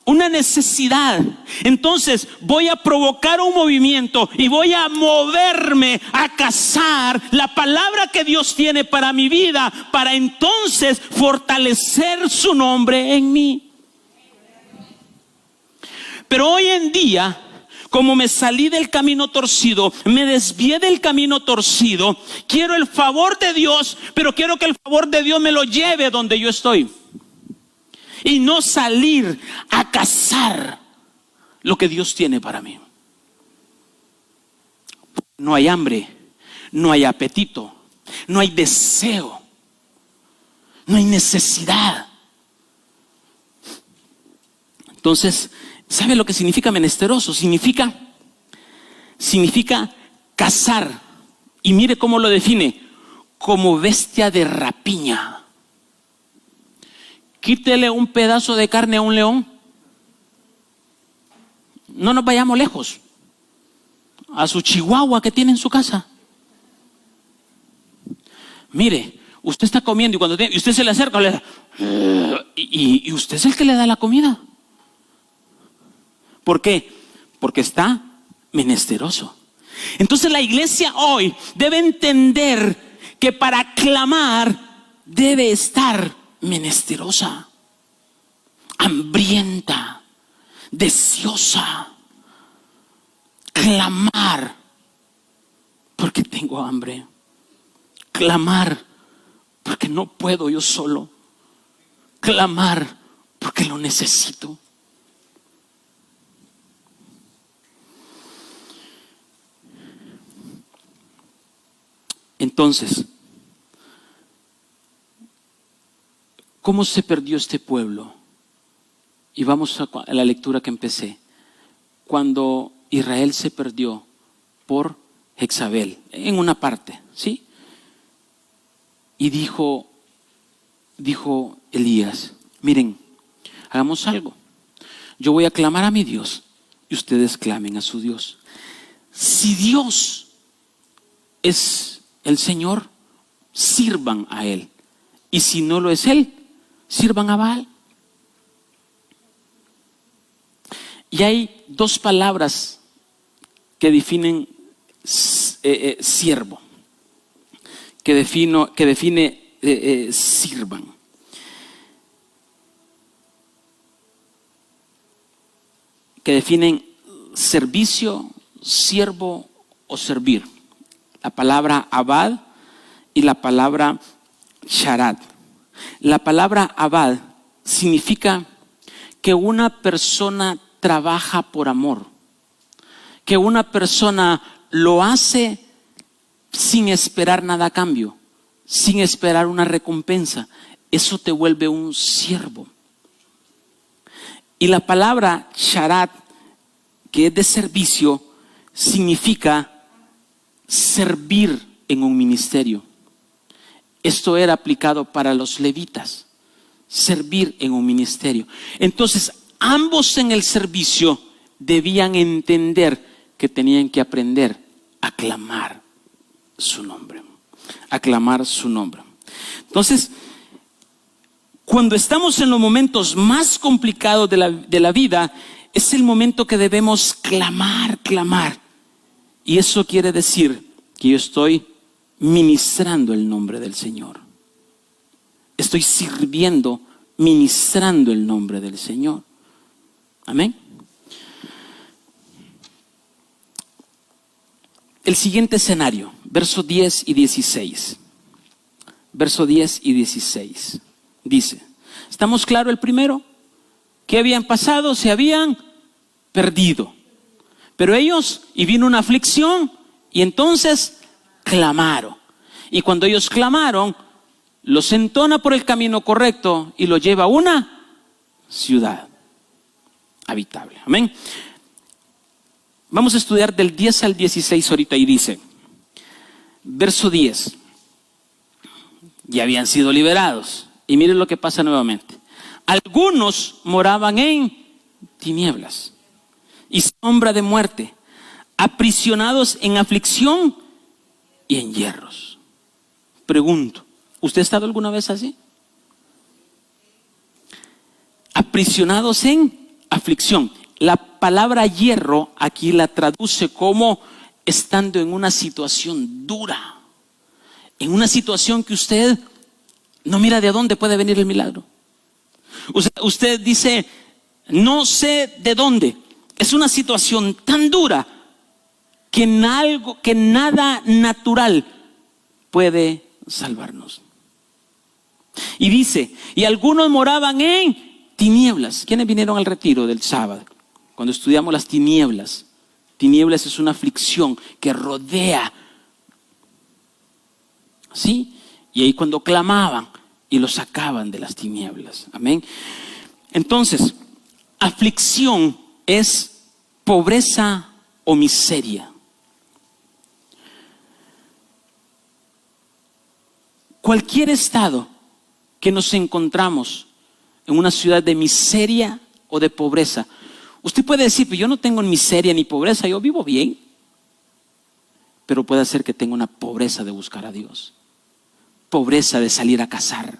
una necesidad, entonces voy a provocar un movimiento y voy a moverme a cazar la palabra que Dios tiene para mi vida, para entonces fortalecer su nombre en mí. Pero hoy en día, como me salí del camino torcido, me desvié del camino torcido, quiero el favor de Dios, pero quiero que el favor de Dios me lo lleve donde yo estoy. Y no salir a cazar lo que Dios tiene para mí. No hay hambre, no hay apetito, no hay deseo, no hay necesidad. Entonces, ¿sabe lo que significa menesteroso? Significa cazar. Y mire cómo lo define: como bestia de rapiña. Quítele un pedazo de carne a un león. No nos vayamos lejos. A su chihuahua que tiene en su casa. Mire, usted está comiendo y usted se le acerca y usted es el que le da la comida. ¿Por qué? Porque está menesteroso. Entonces la iglesia hoy debe entender que para clamar debe estar menesterosa, hambrienta, deseosa. Clamar porque tengo hambre. Clamar porque no puedo yo solo. Clamar porque lo necesito. Entonces, ¿cómo se perdió este pueblo? Y vamos a la lectura que empecé. Cuando Israel se perdió por Jezabel, en una parte, ¿sí? Y dijo Elías: miren, hagamos algo. Yo voy a clamar a mi Dios y ustedes clamen a su Dios. Si Dios es el Señor, sirvan a Él. Y si no lo es Él, sirvan a Baal. Y hay dos palabras que definen siervo, que define sirvan. Que definen servicio, siervo o servir. La palabra abad y la palabra sharat. La palabra abad significa que una persona trabaja por amor, que una persona lo hace sin esperar nada a cambio, sin esperar una recompensa. Eso te vuelve un siervo. Y la palabra sharat, que es de servicio, significa servir en un ministerio. Esto era aplicado para los levitas, servir en un ministerio. Entonces, ambos en el servicio debían entender que tenían que aprender a clamar su nombre. A clamar su nombre. Entonces, cuando estamos en los momentos más complicados de la vida, es el momento que debemos clamar. Y eso quiere decir que yo estoy ministrando el nombre del Señor. Estoy sirviendo, ministrando el nombre del Señor. Amén. El siguiente escenario, versos 10 y 16. Verso 10 y 16. Dice, ¿estamos claros el primero? ¿Qué habían pasado? Se habían perdido. Pero ellos, y vino una aflicción, y entonces clamaron. Y cuando ellos clamaron, los entona por el camino correcto y los lleva a una ciudad habitable. Amén. Vamos a estudiar del 10 al 16 ahorita y dice, verso 10, ya habían sido liberados. Y miren lo que pasa nuevamente. Algunos moraban en tinieblas y sombra de muerte, aprisionados en aflicción y en hierros. Pregunto, ¿usted ha estado alguna vez así? Aprisionados en aflicción. La palabra hierro aquí la traduce como estando en una situación dura, en una situación que usted no mira de dónde puede venir el milagro. Usted dice, no sé de dónde. Es una situación tan dura que nada natural puede salvarnos. Y dice, y algunos moraban en tinieblas. ¿Quiénes vinieron al retiro del sábado? Cuando estudiamos las tinieblas. Tinieblas es una aflicción que rodea. ¿Sí? Y ahí cuando clamaban y los sacaban de las tinieblas. Amén. Entonces, aflicción es pobreza o miseria. Cualquier estado que nos encontramos en una ciudad de miseria o de pobreza, usted puede decir, pero yo no tengo miseria ni pobreza, yo vivo bien. Pero puede ser que tenga una pobreza de buscar a Dios, pobreza de salir a cazar,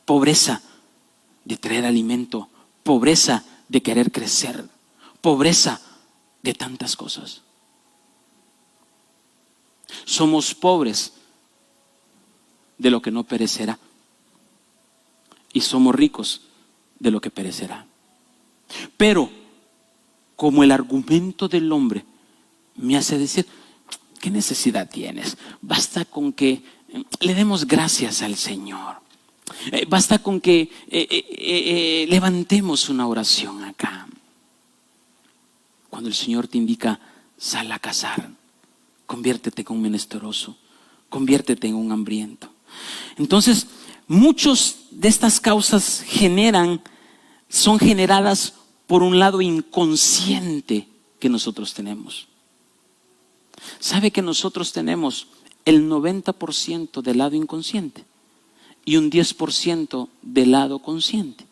pobreza de traer alimento, pobreza de querer crecer, pobreza de tantas cosas. Somos pobres de lo que no perecerá y somos ricos de lo que perecerá. Pero como el argumento del hombre me hace decir, ¿qué necesidad tienes? Basta con que le demos gracias al Señor. Basta con que levantemos una oración acá. Cuando el Señor te indica, sal a cazar, conviértete en un menesteroso, conviértete en un hambriento. Entonces, muchas de estas causas son generadas por un lado inconsciente que nosotros tenemos. ¿Sabe que nosotros tenemos el 90% del lado inconsciente y un 10% del lado consciente?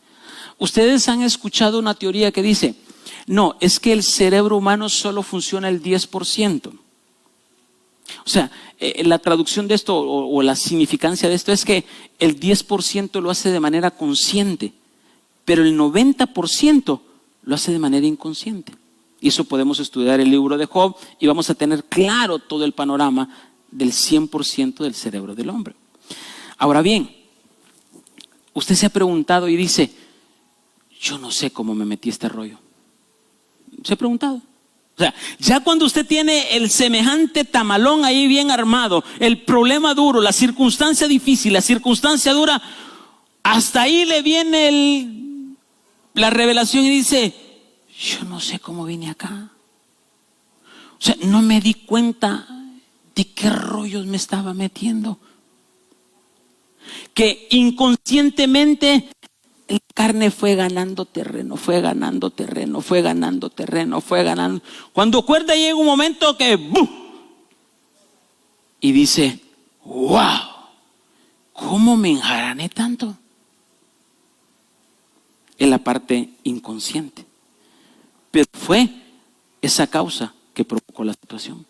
Ustedes han escuchado una teoría que dice, no, es que el cerebro humano solo funciona el 10%. O sea, la traducción de esto o la significancia de esto es que el 10% lo hace de manera consciente, pero el 90% lo hace de manera inconsciente. Y eso podemos estudiar el libro de Job y vamos a tener claro todo el panorama del 100% del cerebro del hombre. Ahora bien, usted se ha preguntado y dice, yo no sé cómo me metí este rollo. ¿Se ha preguntado? O sea, ya cuando usted tiene el semejante tamalón ahí bien armado, el problema duro, la circunstancia difícil, la circunstancia dura, hasta ahí le viene la revelación y dice, yo no sé cómo vine acá. O sea, no me di cuenta de qué rollos me estaba metiendo. Que inconscientemente la carne fue ganando terreno, fue ganando terreno, fue ganando terreno, fue ganando. Cuando acuerda llega un momento que ¡bum! Y dice, wow, ¿cómo me enjarané tanto? En la parte inconsciente. Pero fue esa causa que provocó la situación.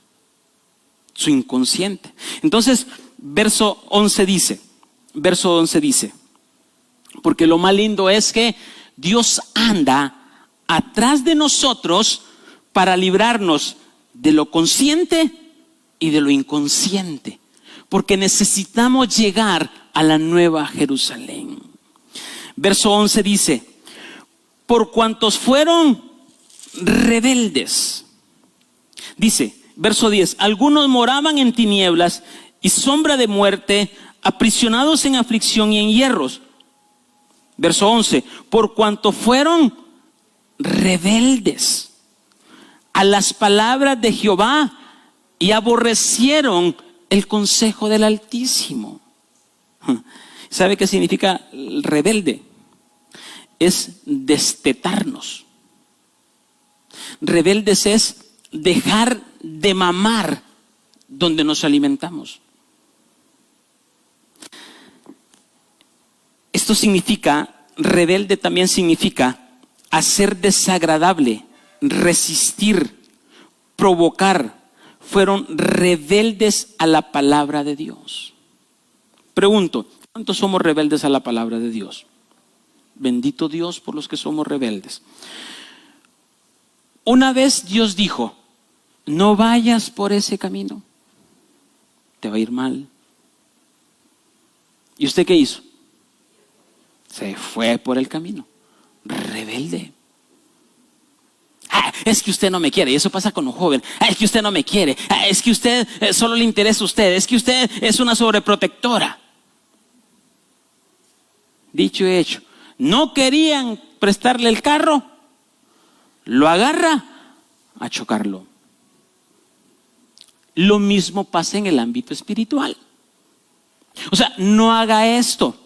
Su inconsciente. Entonces, verso 11 dice, porque lo más lindo es que Dios anda atrás de nosotros para librarnos de lo consciente y de lo inconsciente, porque necesitamos llegar a la nueva Jerusalén. Verso 11 dice, por cuantos fueron rebeldes. Dice, verso 10, algunos moraban en tinieblas y sombra de muerte, aprisionados en aflicción y en hierros. Verso 11, por cuanto fueron rebeldes a las palabras de Jehová y aborrecieron el consejo del Altísimo. ¿Sabe qué significa rebelde? Es destetarnos. Rebeldes es dejar de mamar donde nos alimentamos. Esto significa, rebelde también significa hacer desagradable, resistir, provocar. Fueron rebeldes a la palabra de Dios. Pregunto, ¿cuántos somos rebeldes a la palabra de Dios? Bendito Dios por los que somos rebeldes. Una vez Dios dijo, no vayas por ese camino, te va a ir mal. ¿Y usted qué hizo? Se fue por el camino, rebelde. Es que usted no me quiere, y eso pasa con un joven. Es que usted no me quiere, es que usted solo le interesa a usted, es que usted es una sobreprotectora. Dicho y hecho, no querían prestarle el carro, lo agarra a chocarlo. Lo mismo pasa en el ámbito espiritual. O sea, no haga esto.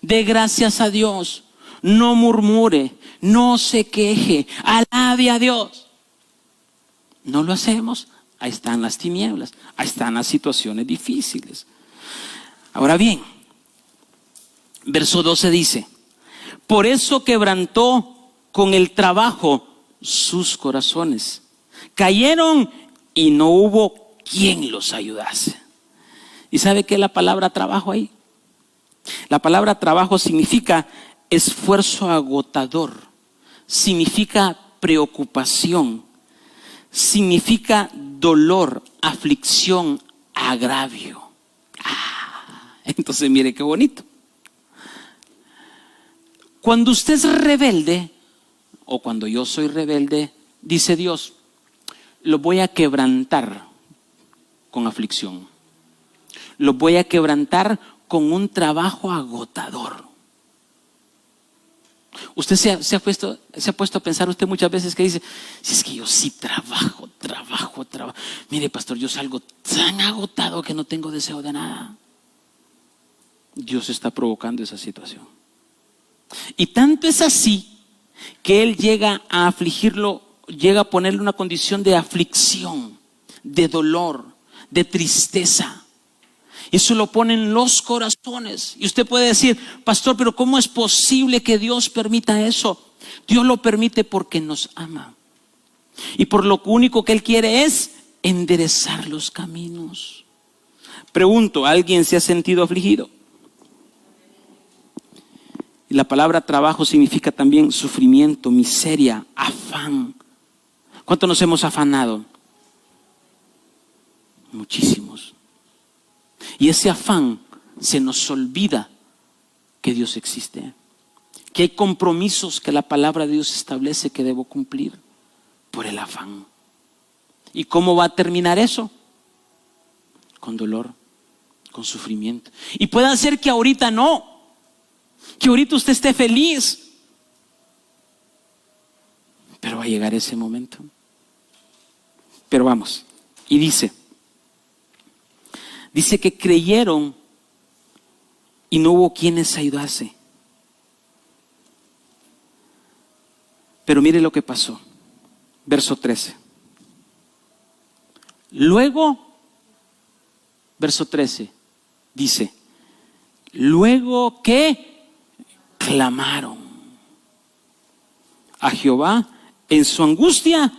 Dé gracias a Dios. No murmure, no se queje, alabe a Dios. No lo hacemos, ahí están las tinieblas, ahí están las situaciones difíciles. Ahora bien, verso 12 dice, por eso quebrantó con el trabajo sus corazones. Cayeron y no hubo quien los ayudase. ¿Y sabe qué es la palabra trabajo ahí? La palabra trabajo significa esfuerzo agotador, significa preocupación, significa dolor, aflicción, agravio. Entonces mire qué bonito. Cuando usted es rebelde, o cuando yo soy rebelde, dice Dios, lo voy a quebrantar con aflicción. Lo voy a quebrantar con un trabajo agotador. Usted se ha puesto a pensar usted muchas veces que dice, si es que yo sí trabajo. Mire, pastor, yo salgo tan agotado que no tengo deseo de nada. Dios está provocando esa situación. Y tanto es así que Él llega a afligirlo, llega a ponerle una condición de aflicción, de dolor, de tristeza. Eso lo pone en los corazones. Y usted puede decir, pastor, pero ¿cómo es posible que Dios permita eso? Dios lo permite porque nos ama. Y por lo único que Él quiere es enderezar los caminos. Pregunto, ¿alguien se ha sentido afligido? Y la palabra trabajo significa también sufrimiento, miseria, afán. ¿Cuánto nos hemos afanado? Muchísimos. Y ese afán se nos olvida que Dios existe, que hay compromisos que la palabra de Dios establece que debo cumplir por el afán. ¿Y cómo va a terminar eso? Con dolor, con sufrimiento. Y puede ser que ahorita no, que ahorita usted esté feliz, pero va a llegar ese momento. Pero vamos, y dice que creyeron y no hubo quienes ayudase. Pero mire lo que pasó. Verso 13. Luego, verso 13, dice, luego que clamaron a Jehová en su angustia,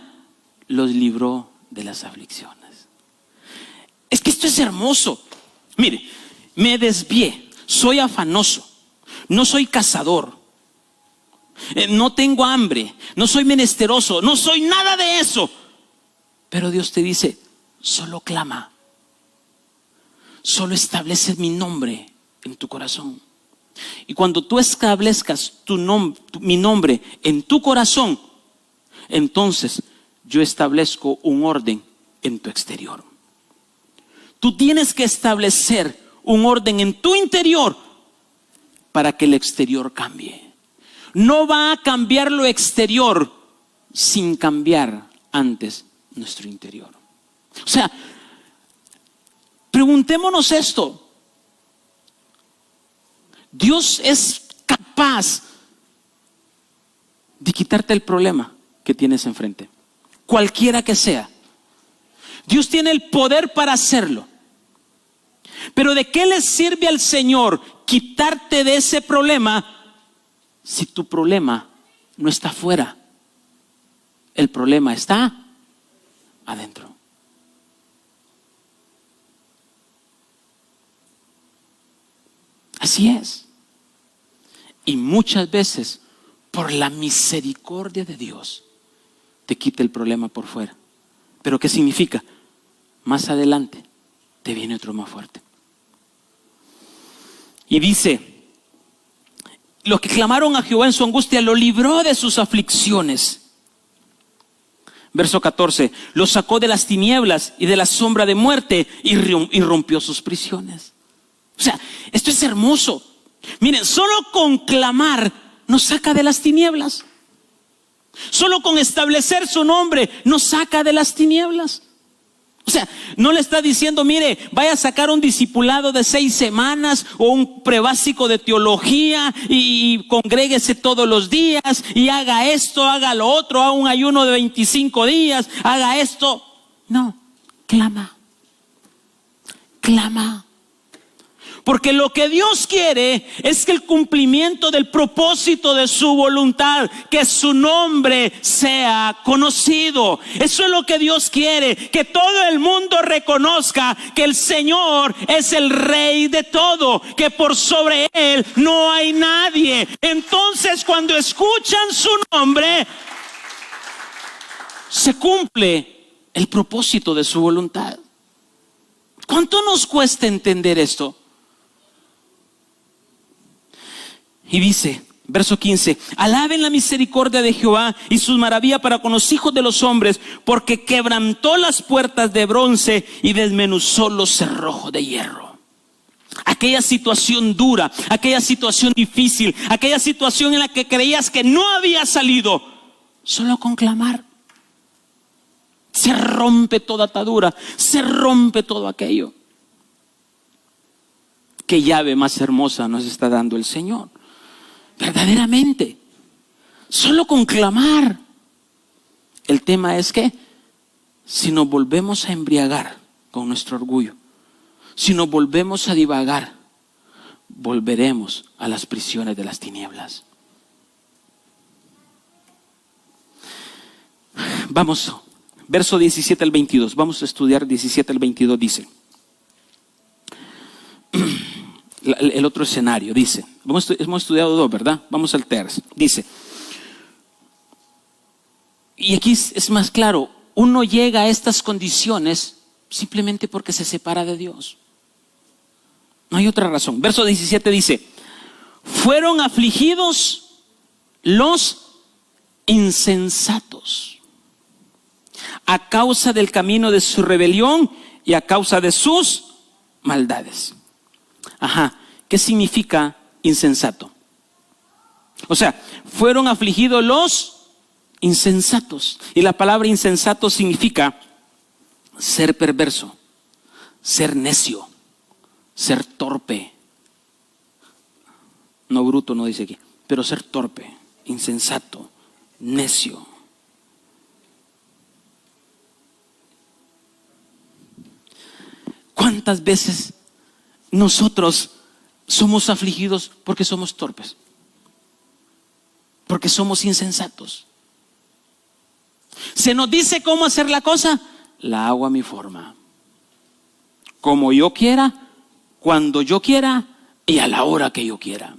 los libró de las aflicciones. Es que esto es hermoso. Mire, me desvié, soy afanoso, no soy cazador, no tengo hambre, no soy menesteroso, no soy nada de eso. Pero Dios te dice, solo clama, solo establece mi nombre en tu corazón. Y cuando tú establezcas mi nombre en tu corazón, entonces yo establezco un orden en tu exterior. Tú tienes que establecer un orden en tu interior para que el exterior cambie. No va a cambiar lo exterior sin cambiar antes nuestro interior. O sea, preguntémonos esto. Dios es capaz de quitarte el problema que tienes enfrente, cualquiera que sea. Dios tiene el poder para hacerlo. Pero ¿de qué le sirve al Señor quitarte de ese problema si tu problema no está afuera? El problema está adentro. Así es. Y muchas veces, por la misericordia de Dios, te quita el problema por fuera. ¿Pero qué significa? Más adelante te viene otro más fuerte. Y dice, los que clamaron a Jehová en su angustia, lo libró de sus aflicciones. Verso 14, los sacó de las tinieblas y de la sombra de muerte y rompió sus prisiones. O sea, esto es hermoso. Miren, solo con clamar nos saca de las tinieblas. Solo con establecer su nombre nos saca de las tinieblas. O sea, no le está diciendo, mire, vaya a sacar un discipulado de 6 semanas o un prebásico de teología y congréguese todos los días y haga esto, haga lo otro, haga un ayuno de 25 días, haga esto. No, clama. Clama. Porque lo que Dios quiere es que el cumplimiento del propósito de su voluntad, que su nombre sea conocido. Eso es lo que Dios quiere, que todo el mundo reconozca que el Señor es el Rey de todo, que por sobre Él no hay nadie. Entonces, cuando escuchan su nombre, se cumple el propósito de su voluntad. ¿Cuánto nos cuesta entender esto? Y dice, verso 15, alaben la misericordia de Jehová y sus maravillas para con los hijos de los hombres, porque quebrantó las puertas de bronce y desmenuzó los cerrojos de hierro. Aquella situación dura, aquella situación difícil, aquella situación en la que creías que no había salido, solo con clamar se rompe toda atadura, se rompe todo aquello. Qué llave más hermosa nos está dando el Señor. Verdaderamente, solo con clamar. El tema es que si nos volvemos a embriagar con nuestro orgullo, si nos volvemos a divagar, volveremos a las prisiones de las tinieblas. Vamos, verso 17 al 22. Vamos a estudiar 17 al 22. Dice, el otro escenario, dice, hemos estudiado 2, ¿verdad? Vamos al tercer. Dice, y aquí es más claro, uno llega a estas condiciones simplemente porque se separa de Dios. No hay otra razón. Verso 17 dice, fueron afligidos los insensatos a causa del camino de su rebelión y a causa de sus maldades. Ajá, ¿qué significa insensato? O sea, fueron afligidos los insensatos. Y la palabra insensato significa ser perverso, ser necio, ser torpe. No bruto, no dice aquí, pero ser torpe, insensato, necio. ¿Cuántas veces nosotros somos afligidos porque somos torpes? Porque somos insensatos. Se nos dice cómo hacer la cosa, la hago a mi forma. Como yo quiera, cuando yo quiera y a la hora que yo quiera.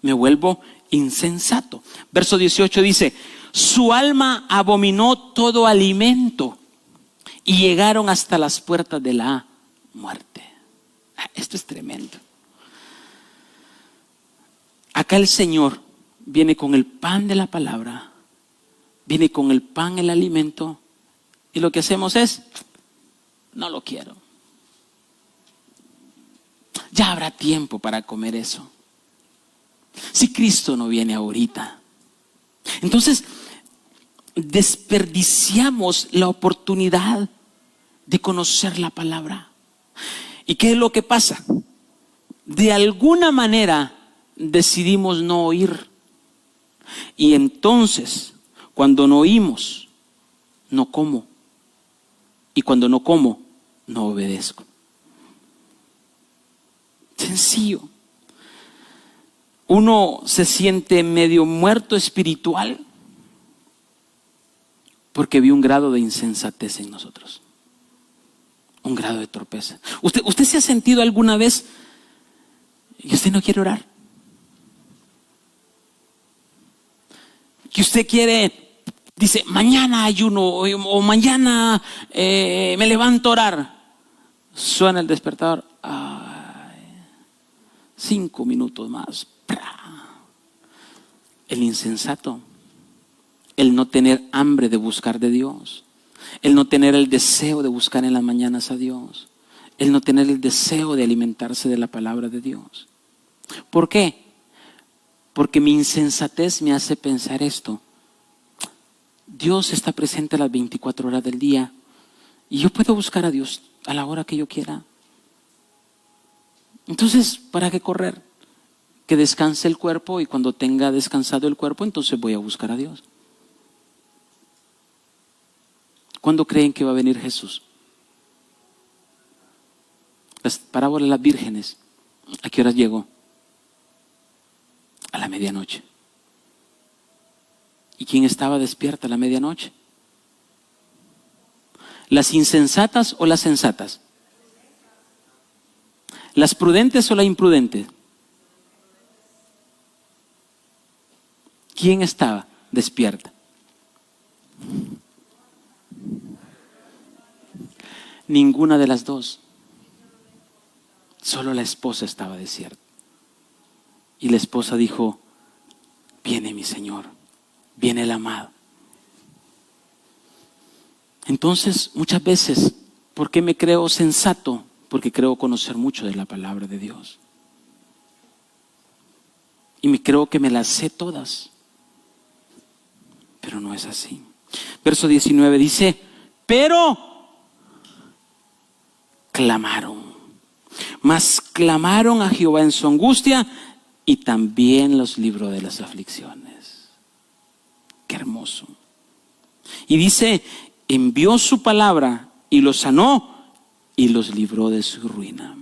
Me vuelvo insensato. Verso 18 dice, su alma abominó todo alimento y llegaron hasta las puertas de la muerte. Esto es tremendo. Acá el Señor viene con el pan de la palabra, viene con el pan, el alimento, y lo que hacemos es, no lo quiero. Ya habrá tiempo para comer eso. Si Cristo no viene ahorita. Entonces, desperdiciamos la oportunidad de conocer la palabra. ¿Y qué es lo que pasa? De alguna manera decidimos no oír. Y entonces, cuando no oímos, no como. Y cuando no como, no obedezco. Sencillo. Uno se siente medio muerto espiritual porque vi un grado de insensatez en nosotros. Un grado de torpeza. ¿Usted se ha sentido alguna vez que usted no quiere orar? Que usted quiere, dice, mañana ayuno o mañana me levanto a orar. Suena el despertador. 5 minutos más. El insensato, el no tener hambre de buscar de Dios, el no tener el deseo de buscar en las mañanas a Dios, el no tener el deseo de alimentarse de la palabra de Dios. ¿Por qué? Porque mi insensatez me hace pensar esto. Dios está presente a las 24 horas del día y yo puedo buscar a Dios a la hora que yo quiera. Entonces, ¿para qué correr? Que descanse el cuerpo y cuando tenga descansado el cuerpo, entonces voy a buscar a Dios. ¿Cuándo creen que va a venir Jesús? Las parábolas de las vírgenes, ¿a qué horas llegó? A la medianoche. ¿Y quién estaba despierta a la medianoche? ¿Las insensatas o las sensatas? ¿Las prudentes o las imprudentes? ¿Quién estaba despierta? Ninguna de las dos. Solo la esposa estaba despierta. Y la esposa dijo, viene mi Señor, viene el amado. Entonces, muchas veces, ¿por qué me creo sensato? Porque creo conocer mucho de la palabra de Dios. Y me creo que me las sé todas. Pero no es así. Verso 19 dice, pero clamaron. Mas clamaron a Jehová en su angustia y también los libró de las aflicciones. Qué hermoso. Y dice, envió su palabra y los sanó y los libró de su ruina.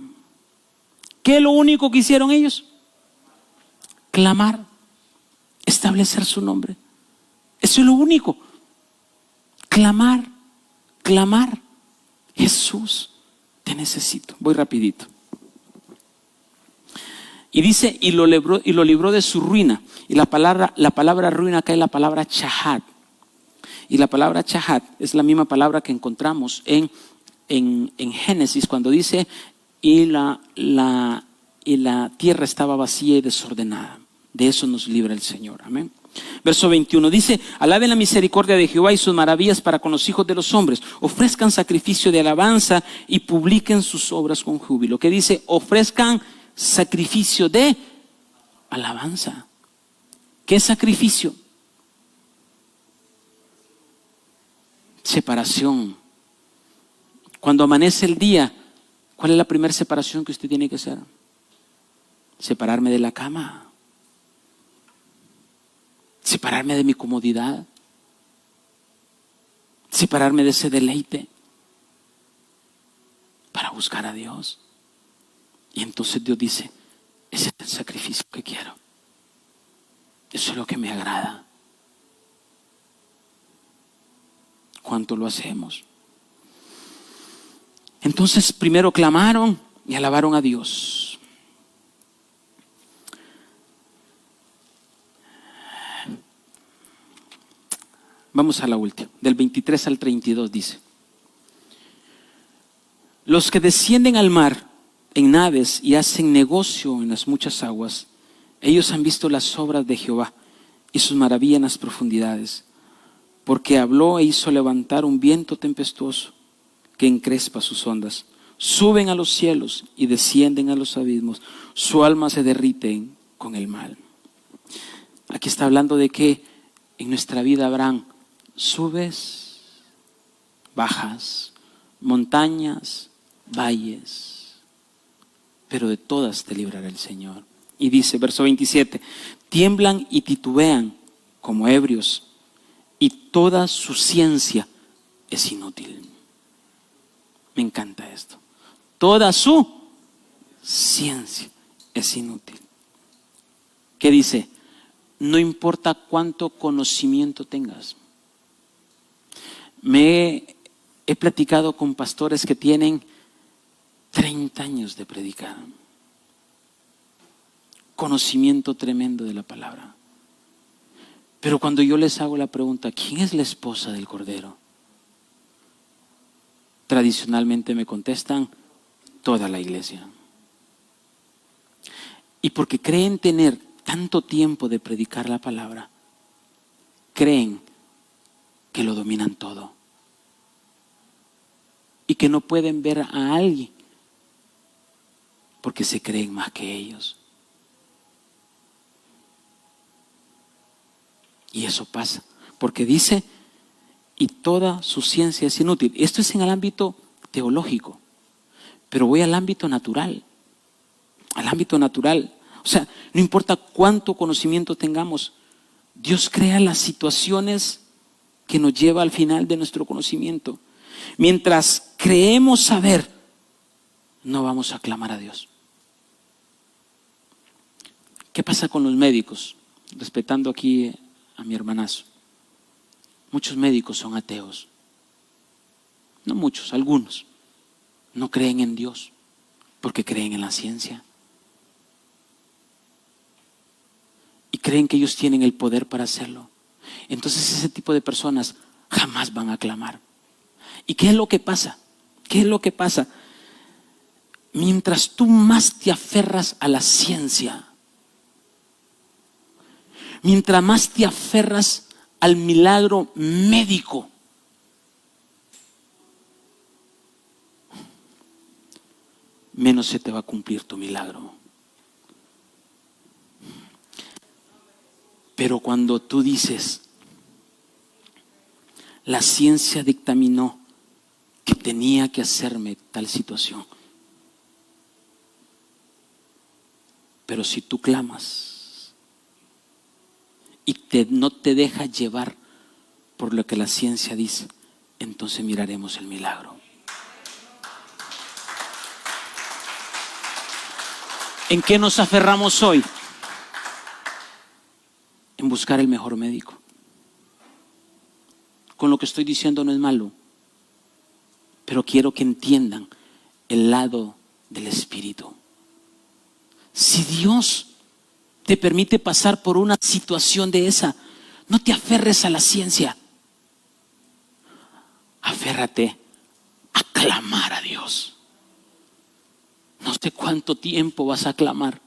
¿Qué es lo único que hicieron ellos? Clamar, establecer su nombre. Eso es lo único. Clamar, clamar. Jesús, te necesito. Voy rapidito. Y dice, y lo libró de su ruina. Y la palabra ruina acá es la palabra chahat. Y la palabra chahat es la misma palabra que encontramos en Génesis cuando dice, y la tierra estaba vacía y desordenada. De eso nos libra el Señor. Amén. Verso 21 dice, alaben la misericordia de Jehová y sus maravillas para con los hijos de los hombres. Ofrezcan sacrificio de alabanza y publiquen sus obras con júbilo. ¿Qué dice? Ofrezcan sacrificio de alabanza. ¿Qué sacrificio? Separación. Cuando amanece el día, ¿cuál es la primera separación que usted tiene que hacer? Separarme de la cama. Separarme de mi comodidad. Separarme de ese deleite. Para buscar a Dios. Y entonces Dios dice, ese es el sacrificio que quiero. Eso es lo que me agrada. cuánto lo hacemos. Entonces primero clamaron y alabaron a Dios. Vamos a la última, del 23 al 32 dice: los que descienden al mar en naves y hacen negocio en las muchas aguas, ellos han visto las obras de Jehová y sus maravillas en las profundidades, porque habló e hizo levantar un viento tempestuoso que encrespa sus ondas. Suben a los cielos y descienden a los abismos, su alma se derrite con el mal. Aquí está hablando de que en nuestra vida habrán subes, bajas, montañas, valles, pero de todas te librará el Señor. Y dice, verso 27, tiemblan y titubean como ebrios, y toda su ciencia es inútil. Me encanta esto. Toda su ciencia es inútil. ¿Qué dice? No importa cuánto conocimiento tengas. He platicado con pastores que tienen 30 años de predicar. Conocimiento tremendo de la palabra. Pero cuando yo les hago la pregunta, ¿quién es la esposa del Cordero? Tradicionalmente me contestan, toda la iglesia. Y porque creen tener tanto tiempo de predicar la palabra, creen que lo dominan todo. Y que no pueden ver a alguien porque se creen más que ellos. Y eso pasa, porque dice, y toda su ciencia es inútil. Esto es en el ámbito teológico, pero voy al ámbito natural. Al ámbito natural. O sea, no importa cuánto conocimiento tengamos, Dios crea las situaciones que nos lleva al final de nuestro conocimiento. Mientras creemos saber, no vamos a clamar a Dios. ¿Qué pasa con los médicos? Respetando aquí a mi hermanazo. Muchos médicos son ateos. No muchos, algunos. No creen en Dios porque creen en la ciencia. Y creen que ellos tienen el poder para hacerlo. Entonces ese tipo de personas jamás van a clamar. ¿Y qué es lo que pasa? ¿Qué es lo que pasa? Mientras tú más te aferras a la ciencia, mientras más te aferras al milagro médico, menos se te va a cumplir tu milagro. Pero cuando tú dices, la ciencia dictaminó que tenía que hacerme tal situación, pero si tú clamas y no te dejas llevar por lo que la ciencia dice, entonces miraremos el milagro. ¿En qué nos aferramos hoy? En buscar el mejor médico. Con lo que estoy diciendo no es malo, pero quiero que entiendan el lado del Espíritu. Si Dios te permite pasar por una situación de esa, no te aferres a la ciencia. Aférrate a clamar a Dios. No sé cuánto tiempo vas a clamar,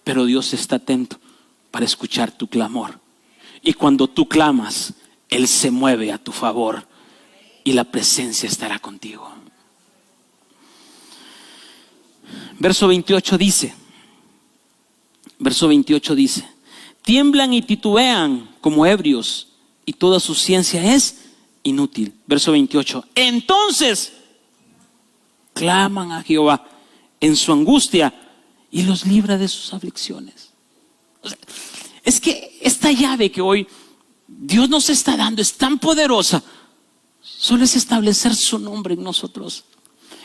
pero Dios está atento para escuchar tu clamor. Y cuando tú clamas, Él se mueve a tu favor y la presencia estará contigo. Verso 28 dice, tiemblan y titubean como ebrios y toda su ciencia es inútil. Verso 28, entonces claman a Jehová en su angustia y los libra de sus aflicciones. O sea, es que esta llave que hoy Dios nos está dando es tan poderosa. Solo es establecer su nombre en nosotros.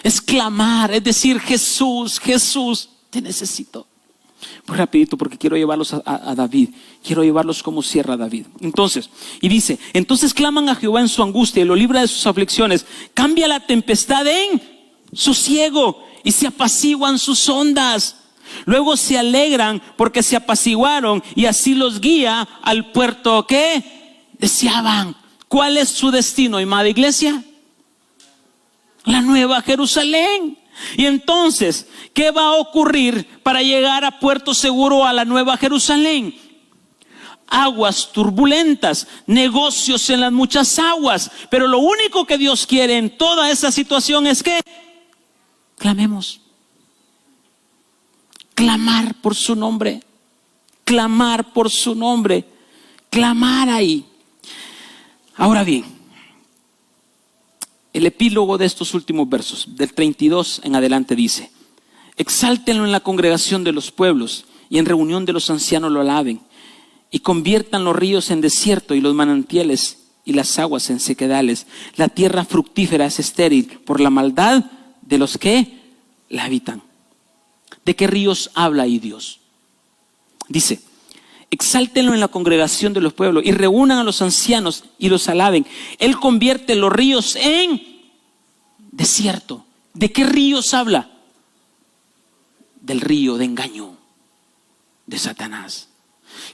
Es clamar, es decir, Jesús, Jesús, te necesito. Pues rapidito, porque quiero llevarlos a David. Quiero llevarlos como cierra David. Entonces, y dice, entonces claman a Jehová en su angustia y lo libra de sus aflicciones. Cambia la tempestad en sosiego y se apaciguan sus ondas. Luego se alegran porque se apaciguaron y así los guía al puerto que deseaban. ¿Cuál es su destino, amada iglesia? La Nueva Jerusalén. Y entonces, ¿qué va a ocurrir para llegar a puerto seguro a la Nueva Jerusalén? Aguas turbulentas, negocios en las muchas aguas. Pero lo único que Dios quiere en toda esa situación es que clamemos. Clamar por su nombre. Clamar por su nombre. Clamar ahí. Ahora bien, el epílogo de estos últimos versos, del 32 en adelante dice: exáltenlo en la congregación de los pueblos y en reunión de los ancianos lo alaben, y conviertan los ríos en desierto y los manantiales y las aguas en sequedales. La tierra fructífera es estéril por la maldad de los que la habitan. ¿De qué ríos habla ahí Dios? Dice: exáltenlo en la congregación de los pueblos y reúnan a los ancianos y los alaben. Él convierte los ríos en desierto. ¿De qué ríos habla? Del río de engaño de Satanás.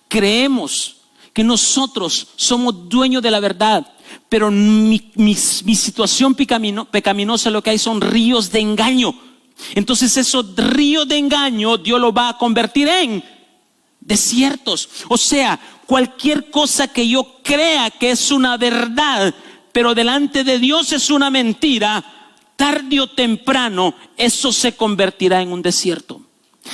Creemos que nosotros somos dueños de la verdad, pero mi situación pecaminosa, lo que hay son ríos de engaño. Entonces esos ríos de engaño Dios los va a convertir en desiertos. O sea, cualquier cosa que yo crea que es una verdad, pero delante de Dios es una mentira, tarde o temprano eso se convertirá en un desierto.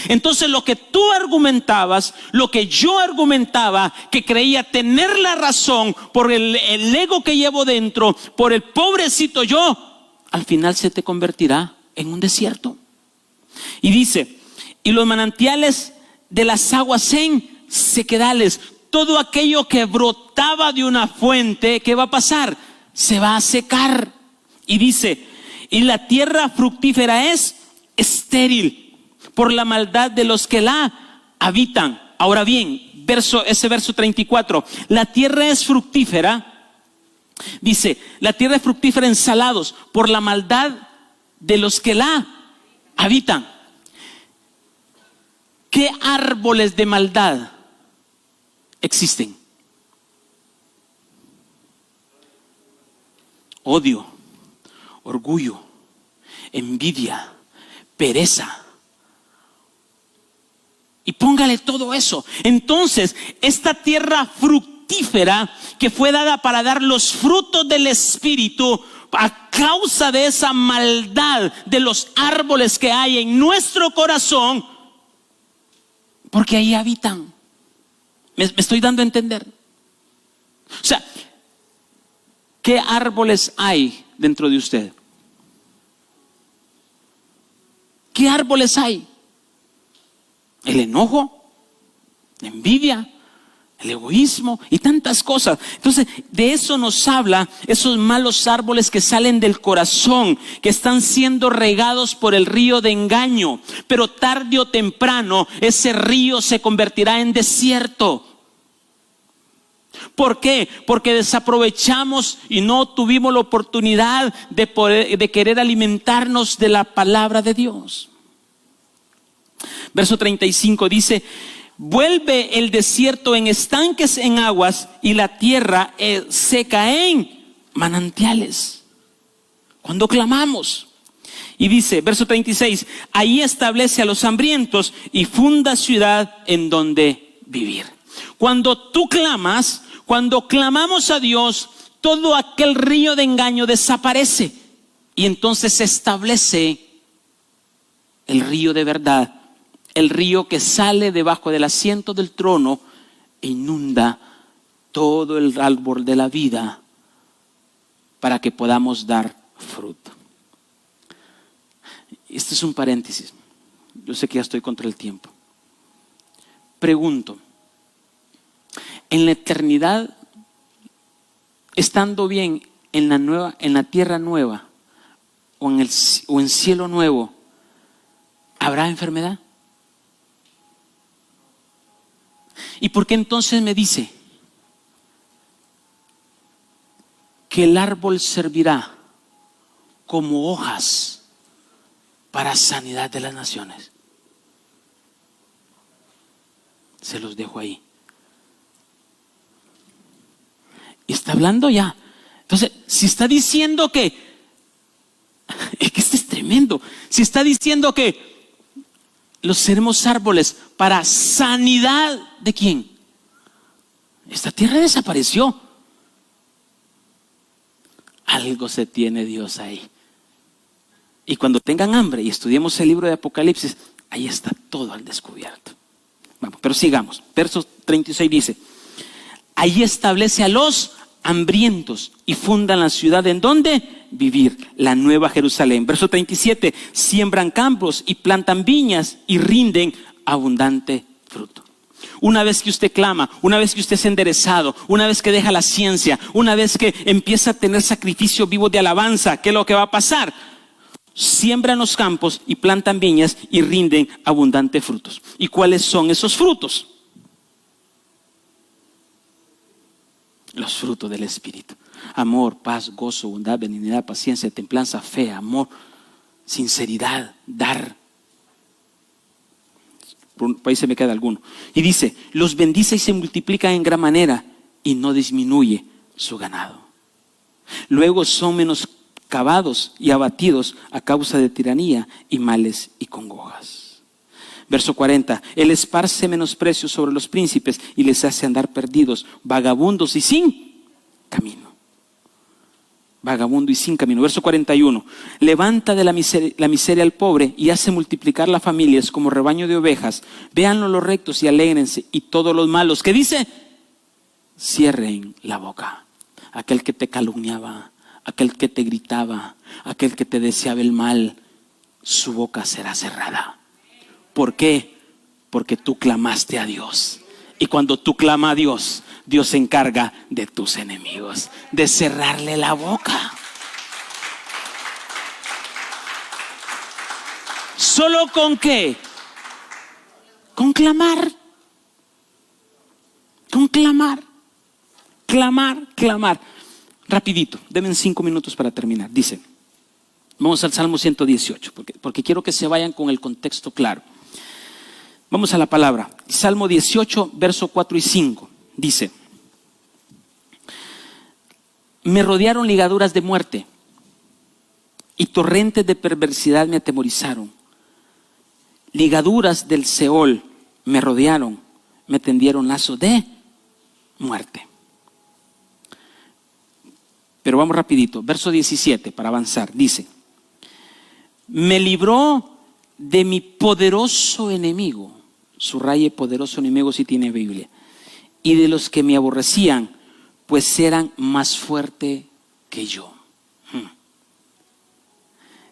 Entonces lo que tú argumentabas, lo que yo argumentaba, que creía tener la razón por el ego que llevo dentro, por el pobrecito yo, al final se te convertirá en un desierto. Y dice: y los manantiales de las aguas en sequedales. Todo aquello que brotaba de una fuente, ¿qué va a pasar? Se va a secar. Y dice: y la tierra fructífera es estéril por la maldad de los que la habitan. Ahora bien, ese verso 34, la tierra es fructífera, dice, la tierra es fructífera en salados por la maldad de los que la habitan. ¿Qué árboles de maldad existen? Odio, orgullo, envidia, pereza. Y póngale todo eso. Entonces, esta tierra fructífera que fue dada para dar los frutos del Espíritu, a causa de esa maldad de los árboles que hay en nuestro corazón, porque ahí habitan. ¿Me estoy dando a entender? O sea, ¿qué árboles hay dentro de usted? ¿Qué árboles hay? El enojo, la envidia, el egoísmo y tantas cosas. Entonces, de eso nos habla esos malos árboles que salen del corazón, que están siendo regados por el río de engaño. Pero tarde o temprano ese río se convertirá en desierto. ¿Por qué? Porque desaprovechamos y no tuvimos la oportunidad de querer alimentarnos de la palabra de Dios. Verso 35 dice: vuelve el desierto en estanques en aguas y la tierra seca en manantiales. Cuando clamamos. Y dice, verso 36, ahí establece a los hambrientos y funda ciudad en donde vivir. Cuando tú clamas, cuando clamamos a Dios, todo aquel río de engaño desaparece. Y entonces se establece el río de verdad. El río que sale debajo del asiento del trono e inunda todo el árbol de la vida para que podamos dar fruto. Este es un paréntesis. Yo sé que ya estoy contra el tiempo. Pregunto, en la eternidad, estando bien en la tierra nueva o en cielo nuevo, ¿habrá enfermedad? ¿Y por qué entonces me dice que el árbol servirá como hojas para sanidad de las naciones? Se los dejo ahí. Y está hablando ya. Entonces, si está diciendo que esto es tremendo. Si está diciendo que los seremos árboles para sanidad ¿de quién? Esta tierra desapareció. Algo se tiene Dios ahí. Y cuando tengan hambre y estudiemos el libro de Apocalipsis, ahí está todo al descubierto. Vamos, pero sigamos. Verso 36 dice: allí establece a los hambrientos y fundan la ciudad en donde vivir, la nueva Jerusalén. Verso 37, siembran campos y plantan viñas y rinden abundante fruto. Una vez que usted clama, una vez que usted es enderezado, una vez que deja la ciencia, una vez que empieza a tener sacrificio vivo de alabanza, ¿qué es lo que va a pasar? Siembran los campos y plantan viñas y rinden abundantes frutos. ¿Y cuáles son esos frutos? Los frutos del Espíritu: amor, paz, gozo, bondad, benignidad, paciencia, templanza, fe, amor, sinceridad, dar. Por ahí se me queda alguno. Y dice: los bendice y se multiplican en gran manera y no disminuye su ganado. Luego son menoscabados y abatidos a causa de tiranía y males y congojas. Verso 40, Él esparce menosprecio sobre los príncipes y les hace andar perdidos, vagabundos y sin camino. Vagabundo y sin camino. Verso 41, levanta de la miseria al pobre y hace multiplicar las familias como rebaño de ovejas. Véanlo los rectos y alégrense, y todos los malos, ¿qué dice? Cierren la boca. Aquel que te calumniaba, aquel que te gritaba, aquel que te deseaba el mal, su boca será cerrada. ¿Por qué? Porque tú clamaste a Dios. Y cuando tú clamas a Dios, Dios se encarga de tus enemigos, de cerrarle la boca. ¿Solo con qué? Con clamar. Con clamar. Clamar, clamar. Rapidito, denme 5 minutos para terminar. Dice, vamos al Salmo 118, porque quiero que se vayan con el contexto claro. Vamos a la palabra. Salmo 18, verso 4 y 5. Dice: me rodearon ligaduras de muerte y torrentes de perversidad me atemorizaron. Ligaduras del Seol me rodearon, me tendieron lazos de muerte. Pero vamos rapidito. Verso 17 para avanzar. Dice: me libró de mi poderoso enemigo. Subraye poderoso enemigo si tiene Biblia. Y de los que me aborrecían, pues eran más fuertes que yo.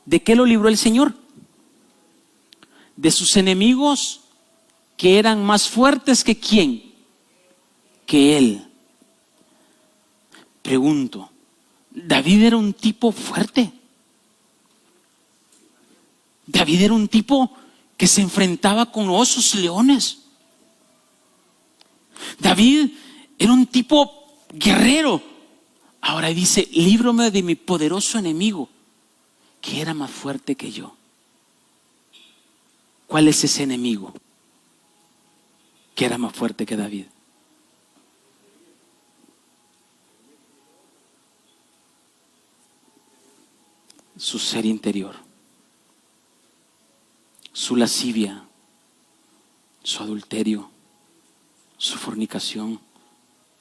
¿De qué lo libró el Señor? De sus enemigos, que eran más fuertes que ¿quién? Que Él. Pregunto, ¿David era un tipo fuerte? David era un tipo que se enfrentaba con osos, leones. David era un tipo guerrero. Ahora dice: líbrame de mi poderoso enemigo, que era más fuerte que yo. ¿Cuál es ese enemigo que era más fuerte que David? Su ser interior, su lascivia, su adulterio, su fornicación,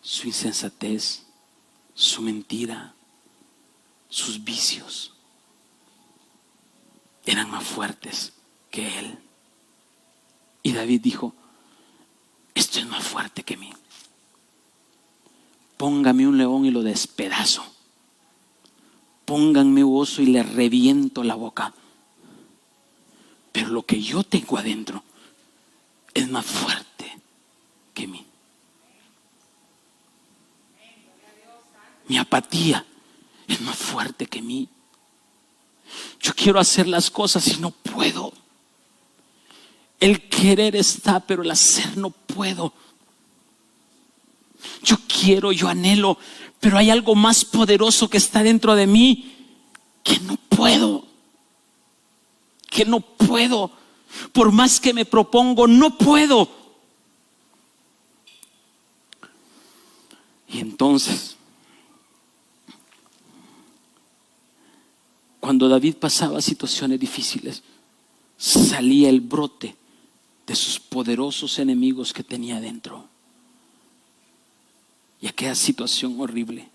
su insensatez, su mentira, sus vicios. Eran más fuertes que él. Y David dijo: esto es más fuerte que mí. Póngame un león y lo despedazo. Pónganme un oso y le reviento la boca. Pero lo que yo tengo adentro es más fuerte que mí. Mi apatía es más fuerte que mí. Yo quiero hacer las cosas y no puedo. El querer está, pero el hacer no puedo. Yo quiero, yo anhelo, pero hay algo más poderoso que está dentro de mí que no puedo. Que no puedo. Por más que me propongo, no puedo. Y entonces, cuando David pasaba situaciones difíciles, salía el brote de sus poderosos enemigos que tenía dentro. Y aquella situación horrible.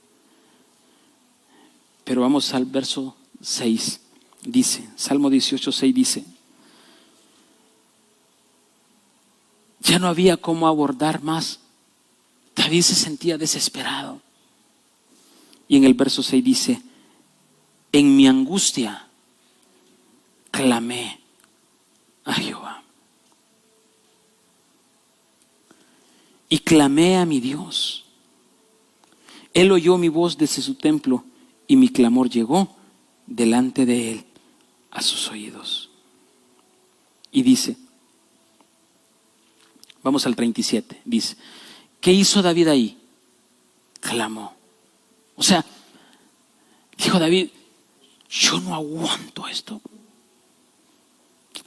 Pero vamos al verso 6. Dice, Salmo 18:6 dice: ya no había cómo abordar más. David se sentía desesperado. Y en el verso 6 dice: en mi angustia clamé a Jehová. Y clamé a mi Dios. Él oyó mi voz desde su templo y mi clamor llegó delante de él a sus oídos. Y dice, vamos al 37, dice, ¿qué hizo David ahí? Clamó. O sea, dijo David, yo no aguanto esto.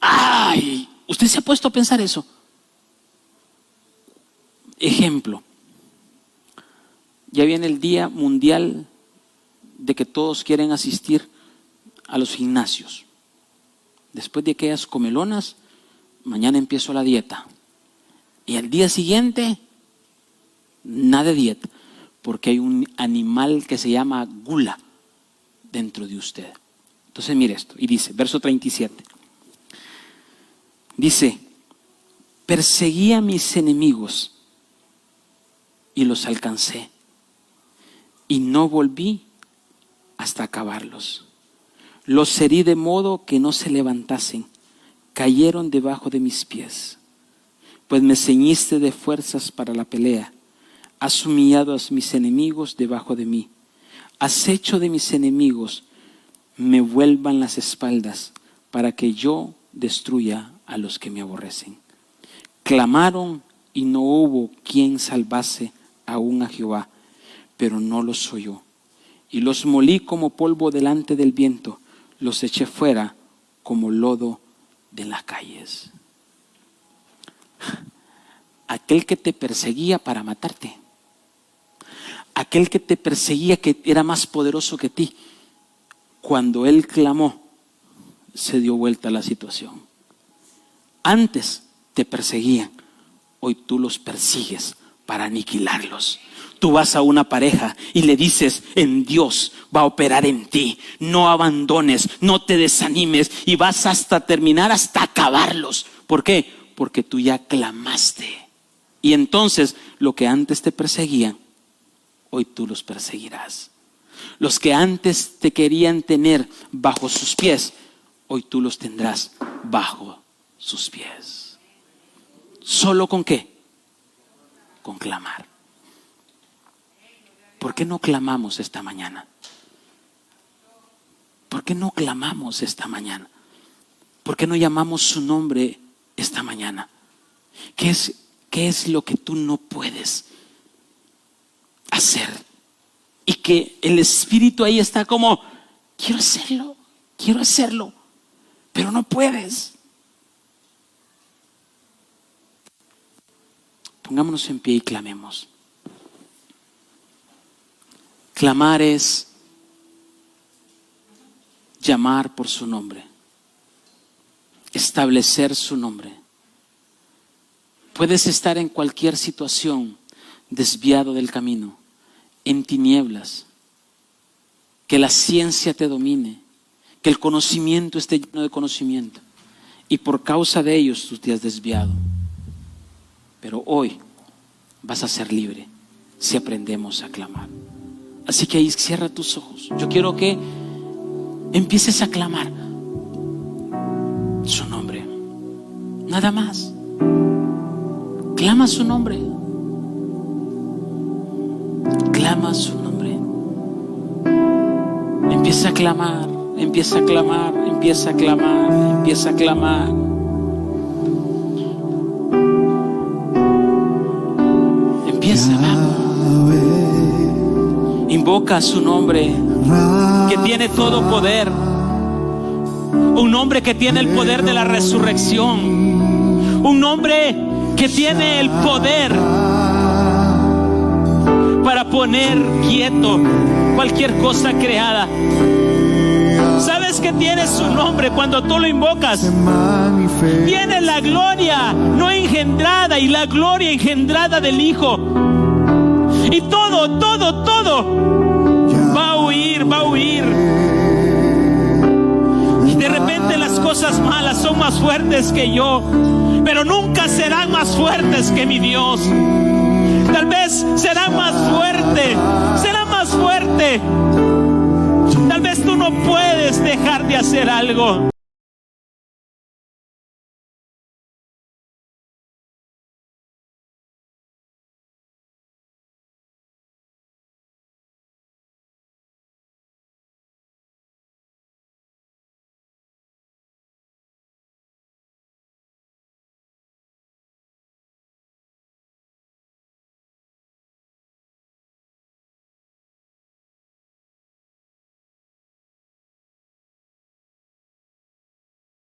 Ay, ¿usted se ha puesto a pensar eso? Ejemplo, ya viene el Día Mundial de que todos quieren asistir a los gimnasios. Después de aquellas comelonas, mañana empiezo la dieta. Y al día siguiente, nada de dieta, porque hay un animal que se llama gula dentro de usted. Entonces mire esto, y dice, verso 37. Dice, perseguí a mis enemigos y los alcancé, y no volví hasta acabarlos. Los herí de modo que no se levantasen, cayeron debajo de mis pies. Pues me ceñiste de fuerzas para la pelea, has humillado a mis enemigos debajo de mí. Has hecho de mis enemigos me vuelvan las espaldas, para que yo destruya a los que me aborrecen. Clamaron y no hubo quien salvase aún a Jehová, pero no los oyó. Y los molí como polvo delante del viento, los eché fuera como lodo de las calles. Aquel que te perseguía para matarte, aquel que te perseguía que era más poderoso que ti, cuando él clamó, se dio vuelta la situación. Antes te perseguían, hoy tú los persigues para aniquilarlos. Tú vas a una pareja y le dices, en Dios va a operar en ti. No abandones, no te desanimes y vas hasta terminar, hasta acabarlos. ¿Por qué? Porque tú ya clamaste. Y entonces lo que antes te perseguían, hoy tú los perseguirás. Los que antes te querían tener bajo sus pies, hoy tú los tendrás bajo sus pies. ¿Solo con qué? Con clamar. ¿Por qué no clamamos esta mañana? ¿Por qué no clamamos esta mañana? ¿Por qué no llamamos su nombre esta mañana? ¿Qué es lo que tú no puedes hacer? Y que el Espíritu ahí está como, quiero hacerlo, pero no puedes. Pongámonos en pie y clamemos. Clamar es llamar por su nombre, establecer su nombre. Puedes estar en cualquier situación desviado del camino, en tinieblas, que la ciencia te domine, que el conocimiento esté lleno de conocimiento y por causa de ellos tú te has desviado. Pero hoy vas a ser libre si aprendemos a clamar. Así que ahí cierra tus ojos. Yo quiero que empieces a clamar su nombre. Nada más. Clama su nombre. Clama su nombre. Empieza a clamar, empieza a clamar, empieza a clamar, empieza a clamar. Empieza, vamos. Invoca su nombre, que tiene todo poder. Un nombre que tiene el poder de la resurrección. Un nombre que tiene el poder para poner quieto cualquier cosa creada. ¿Sabes que tiene su nombre cuando tú lo invocas? Tiene la gloria no engendrada y la gloria engendrada del Hijo. Y todo va a huir. Y de repente las cosas malas son más fuertes que yo, pero nunca serán más fuertes que mi Dios. Tal vez serán más fuerte. Tal vez tú no puedes dejar de hacer algo.